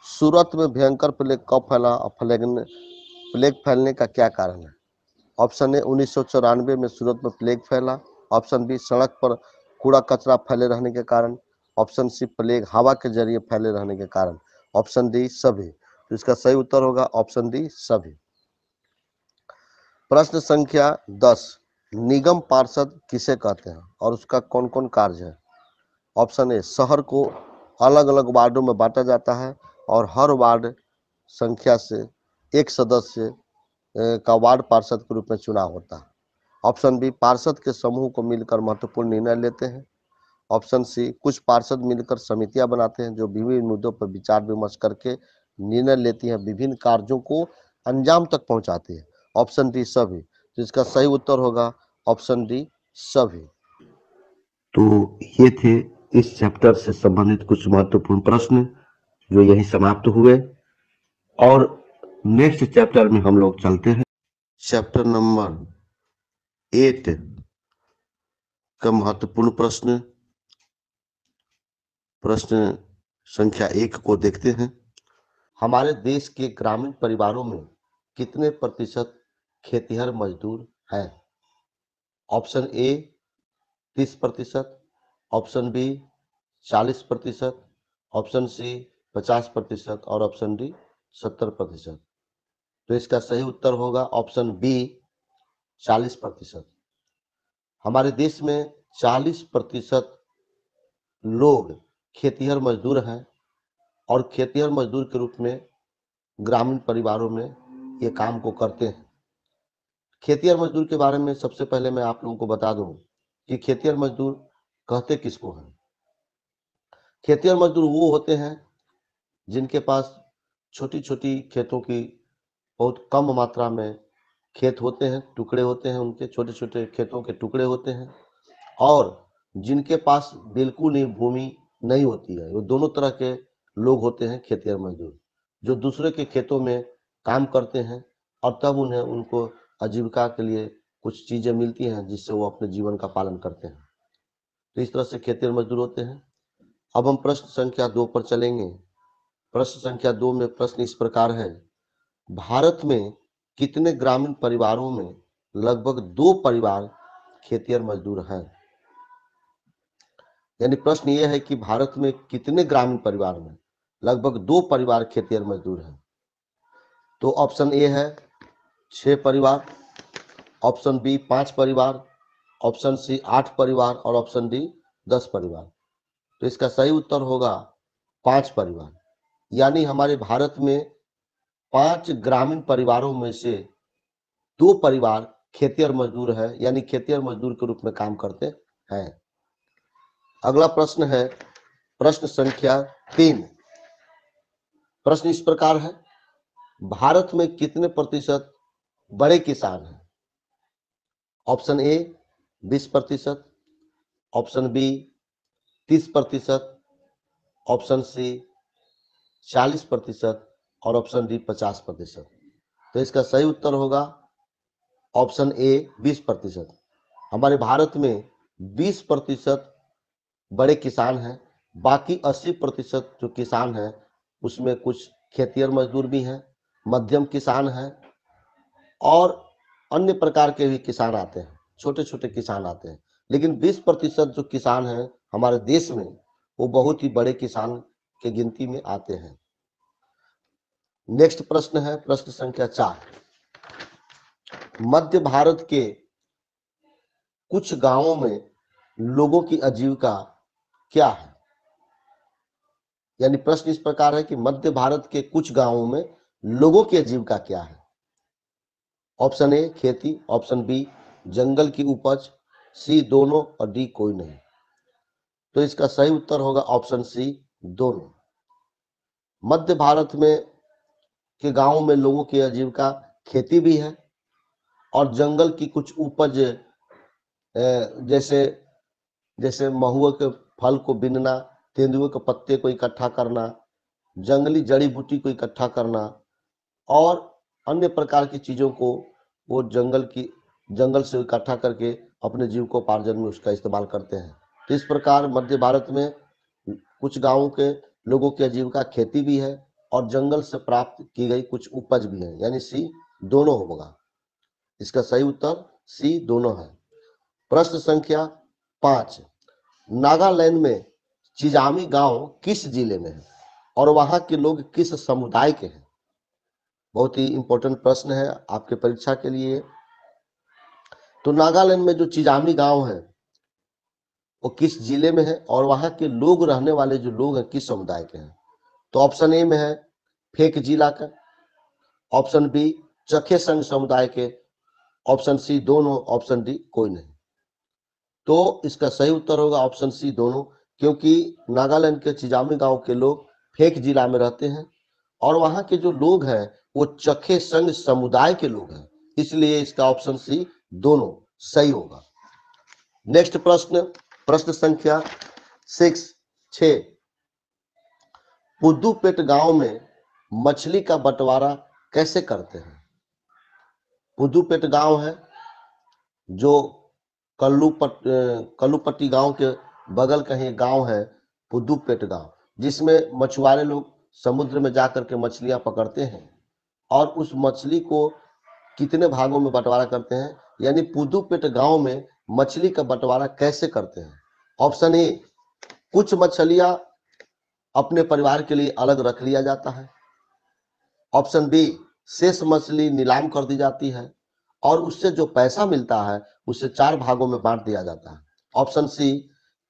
सूरत में भयंकर प्लेग कब फैला और प्लेग फैलने का क्या कारण है? ऑप्शन ए 1994 में सूरत में प्लेग फैला, ऑप्शन बी सड़क पर कूड़ा कचरा फैले रहने के कारण, ऑप्शन सी प्लेग हवा के जरिए फैले रहने के कारण, ऑप्शन डी सभी। तो इसका सही उत्तर होगा ऑप्शन डी सभी। प्रश्न संख्या 10, निगम पार्षद किसे कहते हैं और उसका कौन कौन कार्य है? ऑप्शन ए शहर को अलग अलग वार्डों में बांटा जाता है और हर वार्ड संख्या से एक सदस्य का वार्ड पार्षद के रूप में चुनाव होता है। ऑप्शन बी पार्षद के समूह को मिलकर महत्वपूर्ण निर्णय लेते हैं। ऑप्शन सी कुछ पार्षद मिलकर समितियां बनाते हैं जो विभिन्न मुद्दों पर विचार विमर्श करके निर्णय लेती हैं, विभिन्न कार्यों को अंजाम तक पहुंचाती है। ऑप्शन डी सभी। तो इसका सही उत्तर होगा ऑप्शन डी सभी। तो ये थे इस चैप्टर से संबंधित कुछ महत्वपूर्ण प्रश्न जो यही समाप्त हुए, और नेक्स्ट चैप्टर में हम लोग चलते हैं। चैप्टर नंबर 8 का महत्वपूर्ण प्रश्न संख्या 1 को देखते हैं। हमारे देश के ग्रामीण परिवारों में कितने प्रतिशत खेतिहर मजदूर हैं? Option A 30%, option B 40%, option C 50% और ऑप्शन डी 70%। तो इसका सही उत्तर होगा ऑप्शन बी 40%। हमारे देश में 40% लोग खेतिहर मजदूर हैं और खेतिहर मजदूर के रूप में ग्रामीण परिवारों में ये काम को करते हैं। खेतिहर मजदूर के बारे में सबसे पहले मैं आप लोगों को बता दूं कि खेतिहर मजदूर कहते किसको हैं। खेतिहर मजदूर वो होते हैं जिनके पास छोटी छोटी खेतों की बहुत कम मात्रा में खेत होते हैं, टुकड़े होते हैं, उनके छोटे छोटे खेतों के टुकड़े होते हैं, और जिनके पास बिल्कुल ही भूमि नहीं होती है। वो दोनों तरह के लोग होते हैं खेतिहर मजदूर, जो दूसरे के खेतों में काम करते हैं और तब उन्हें उनको आजीविका के लिए कुछ चीजें मिलती हैं जिससे वो अपने जीवन का पालन करते हैं। तो इस तरह से खेतिहर मजदूर होते हैं। अब हम प्रश्न संख्या 2 पर चलेंगे। प्रश्न संख्या 2 में प्रश्न इस प्रकार है, भारत में कितने ग्रामीण परिवारों में लगभग 2 परिवार खेतिहर मजदूर हैं? यानी प्रश्न यह है कि भारत में कितने ग्रामीण परिवार में लगभग 2 परिवार खेतिहर मजदूर हैं? तो ऑप्शन ए है 6 परिवार, ऑप्शन बी 5 परिवार, ऑप्शन सी 8 परिवार और ऑप्शन डी 10 परिवार। तो इसका सही उत्तर होगा 5 परिवार। यानी हमारे भारत में 5 ग्रामीण परिवारों में से 2 परिवार खेतिहर मजदूर है, यानी खेतिहर मजदूर के रूप में काम करते हैं। अगला प्रश्न है प्रश्न संख्या 3। प्रश्न इस प्रकार है, भारत में कितने प्रतिशत बड़े किसान हैं? Option A 20%, option B 30%, option C 40% और ऑप्शन डी 50%। तो इसका सही उत्तर होगा ऑप्शन ए 20%। हमारे भारत में 20% बड़े किसान हैं, बाकी 80% जो किसान हैं उसमें कुछ खेतिहर मजदूर भी हैं, मध्यम किसान हैं और अन्य प्रकार के भी किसान आते हैं, छोटे छोटे किसान आते हैं। लेकिन 20% जो किसान हैं हमारे देश में वो बहुत ही बड़े किसान के गिनती में आते हैं। नेक्स्ट प्रश्न है प्रश्न संख्या 4। मध्य भारत के कुछ गांवों में लोगों की आजीविका क्या है? यानी प्रश्न इस प्रकार है कि मध्य भारत के कुछ गांवों में लोगों की आजीविका क्या है? ऑप्शन ए खेती, ऑप्शन बी जंगल की उपज, सी दोनों और डी कोई नहीं। तो इसका सही उत्तर होगा ऑप्शन सी दोनों। मध्य भारत में के गांवों में लोगों की आजीविका खेती भी है और जंगल की कुछ उपज जैसे जैसे महुआ के फल को बीनना, तेंदुए के पत्ते को इकट्ठा करना, जंगली जड़ी बूटी को इकट्ठा करना और अन्य प्रकार की चीजों को वो जंगल से इकट्ठा करके अपने जीविकोपार्जन में उसका इस्तेमाल करते हैं। तो इस प्रकार मध्य भारत में कुछ गांवों के लोगों की आजीविका खेती भी है और जंगल से प्राप्त की गई कुछ उपज भी है, यानी सी दोनों होगा। इसका सही उत्तर सी दोनों है। प्रश्न संख्या 5। नागालैंड में चिजामी गांव किस जिले में है और वहां के लोग किस समुदाय के हैं? बहुत ही इंपॉर्टेंट प्रश्न है आपके परीक्षा के लिए। तो नागालैंड में जो चिजामी गांव है वो किस जिले में है और वहां के लोग रहने वाले जो लोग हैं किस समुदाय के हैं? तो ऑप्शन ए में है फेक जिला का, ऑप्शन बी चखेसंग समुदाय के, ऑप्शन सी दोनों, ऑप्शन डी कोई नहीं। तो इसका सही उत्तर होगा ऑप्शन सी दोनों, क्योंकि नागालैंड के चिजामी गांव के लोग फेक जिला में रहते हैं और वहां के जो लोग हैं वो चखेसंग समुदाय के लोग हैं, इसलिए इसका ऑप्शन सी दोनों सही होगा। नेक्स्ट प्रश्न प्रश्न संख्या 6। पुद्दुपेट गांव में मछली का बंटवारा कैसे करते हैं? पुद्दुपेट गांव है जो कल्लूपट्टी गांव के बगल का ही गांव है पुद्दुपेट गांव, जिसमें मछुआरे लोग समुद्र में जाकर के मछलियां पकड़ते हैं और उस मछली को कितने भागों में बंटवारा करते हैं, यानी पुद्दुपेट गांव में मछली का बंटवारा कैसे करते हैं? ऑप्शन ए कुछ मछलियां अपने परिवार के लिए अलग रख लिया जाता है, ऑप्शन बी शेष मछली नीलाम कर दी जाती है और उससे जो पैसा मिलता है उसे 4 भागों में बांट दिया जाता है, ऑप्शन सी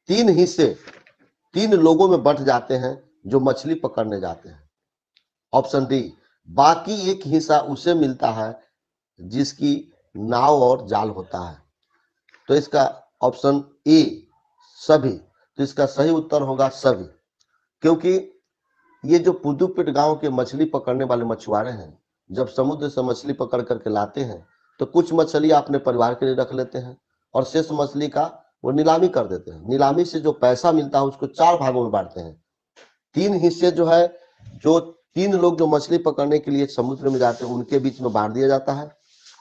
3 हिस्से 3 लोगों में बंट जाते हैं जो मछली पकड़ने जाते हैं, ऑप्शन डी बाकी 1 हिस्सा उसे मिलता है जिसकी नाव और जाल होता है। तो इसका ऑप्शन ए सभी। तो इसका सही उत्तर होगा सभी, क्योंकि ये जो पुद्दुपेट गांव के मछली पकड़ने वाले मछुआरे हैं जब समुद्र से मछली पकड़ करके लाते हैं तो कुछ मछलियां अपने परिवार के लिए रख लेते हैं और शेष मछली का वो नीलामी कर देते हैं। नीलामी से जो पैसा मिलता है उसको 4 भागों में बांटते हैं। 3 हिस्से जो है जो 3 लोग जो मछली पकड़ने के लिए समुद्र में जाते हैं उनके बीच में बांट दिया जाता है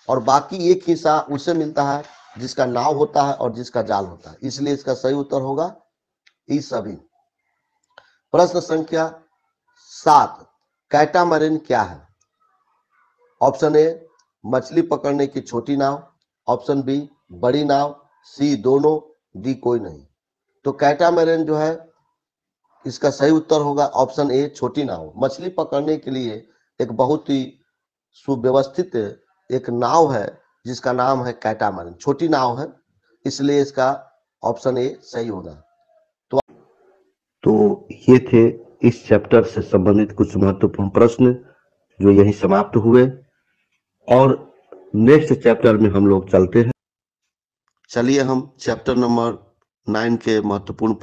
और बाकी 1 हिस्सा उसे मिलता है जिसका नाव होता है और जिसका जाल होता है, इसलिए इसका सही उत्तर होगा ई सभी। प्रश्न संख्या 7। कैटामैरिन क्या है? ऑप्शन ए मछली पकड़ने की छोटी नाव, ऑप्शन बी बड़ी नाव, सी दोनों, डी कोई नहीं। तो कैटामैरिन जो है इसका सही उत्तर होगा ऑप्शन ए छोटी नाव। मछली पकड़ने के लिए एक बहुत ही सुव्यवस्थित एक नाव है जिसका नाम है कैटामैरिन, छोटी नाव है, इसलिए इसका ऑप्शन ए सही होगा। तो ये थे इस चैप्टर से संबंधित कुछ महत्वपूर्ण प्रश्न जो यही समाप्त हुए और नेक्स्ट चैप्टर में हम लोग चलते हैं। चलिए हम चैप्टर नंबर 9 के महत्वपूर्ण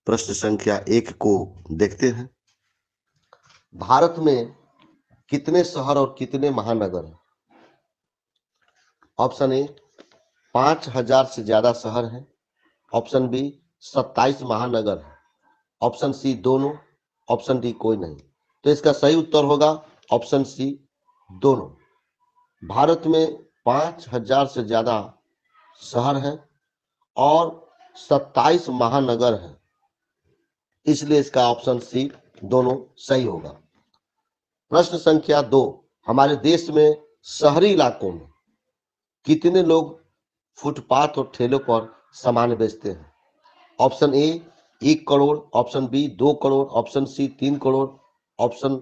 प्रश्न संख्या 1 को देखते हैं। भारत में कितने शहर और कितने महानगर हैं? ऑप्शन ए 5000 से ज्यादा शहर हैं, ऑप्शन बी 27 महानगर है, ऑप्शन सी दोनों, ऑप्शन डी कोई नहीं। तो इसका सही उत्तर होगा ऑप्शन सी दोनों। भारत में 5000 से ज्यादा शहर हैं और 27 महानगर हैं, इसलिए इसका ऑप्शन सी दोनों सही होगा। प्रश्न संख्या 2, हमारे देश में शहरी इलाकों में कितने लोग फुटपाथ और ठेलों पर सामान बेचते हैं? Option A 1 crore, option B 2 crore, option C 3 crore, option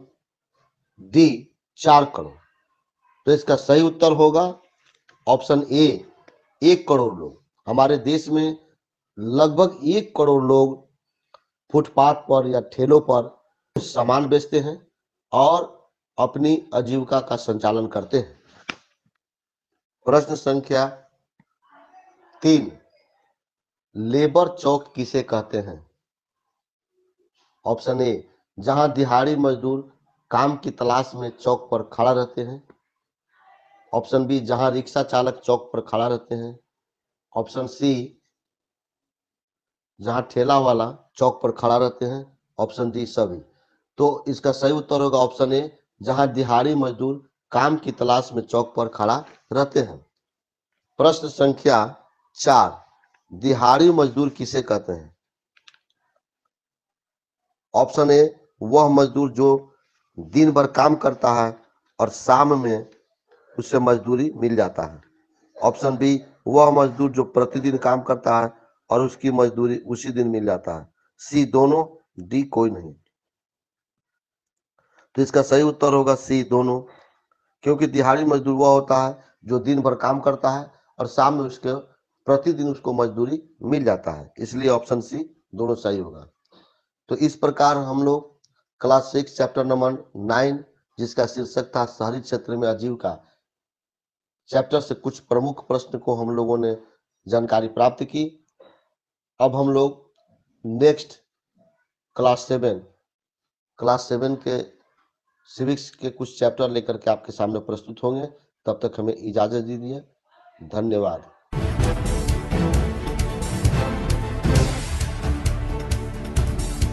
D 4 crore. तो इसका सही उत्तर होगा ऑप्शन ए 1 करोड़ लोग। हमारे देश में लगभग 1 करोड़ लोग फुटपाथ पर या ठेलों पर सामान बेचते हैं और अपनी आजीविका का संचालन करते हैं। प्रश्न संख्या 3, लेबर चौक किसे कहते हैं? ऑप्शन ए जहां दिहाड़ी मजदूर काम की तलाश में चौक पर खड़ा रहते हैं, ऑप्शन बी जहां रिक्शा चालक चौक पर खड़ा रहते हैं, ऑप्शन सी जहां ठेला वाला चौक पर खड़ा रहते हैं, ऑप्शन डी सभी। तो इसका सही उत्तर होगा ऑप्शन ए जहां दिहाड़ी मजदूर काम की तलाश में चौक पर खड़ा रहते हैं। प्रश्न संख्या 4, दिहाड़ी मजदूर किसे कहते हैं? ऑप्शन ए वह मजदूर जो दिन भर काम करता है और शाम में उसे मजदूरी मिल जाता है, ऑप्शन बी वह मजदूर जो प्रतिदिन काम करता है और उसकी मजदूरी उसी दिन मिल जाता है, सी दोनों, डी कोई नहीं। तो इसका सही उत्तर होगा सी दोनों, क्योंकि दिहाड़ी मजदूर वह होता है जो दिन भर काम करता है और शाम में उसके प्रतिदिन उसको मजदूरी मिल जाता है, इसलिए ऑप्शन सी दोनों सही होगा। तो इस प्रकार हम लोग क्लास 6 चैप्टर नंबर 9 जिसका शीर्षक था शहरी क्षेत्र में आजीविका चैप्टर से कुछ प्रमुख प्रश्न को हम लोगों ने जानकारी प्राप्त की। अब हम लोग नेक्स्ट क्लास 7 के सिविक्स के कुछ चैप्टर लेकर के आपके सामने प्रस्तुत होंगे। तब तक हमें इजाजत दीजिए। धन्यवाद।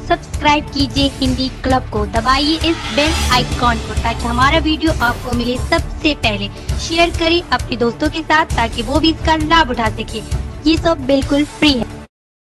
सब्सक्राइब कीजिए हिंदी क्लब को, दबाइए इस बेल आइकॉन को ताकि हमारा वीडियो आपको मिले सबसे पहले। शेयर करें अपने दोस्तों के साथ ताकि वो भी इसका लाभ उठा सके। ये सब बिल्कुल फ्री है।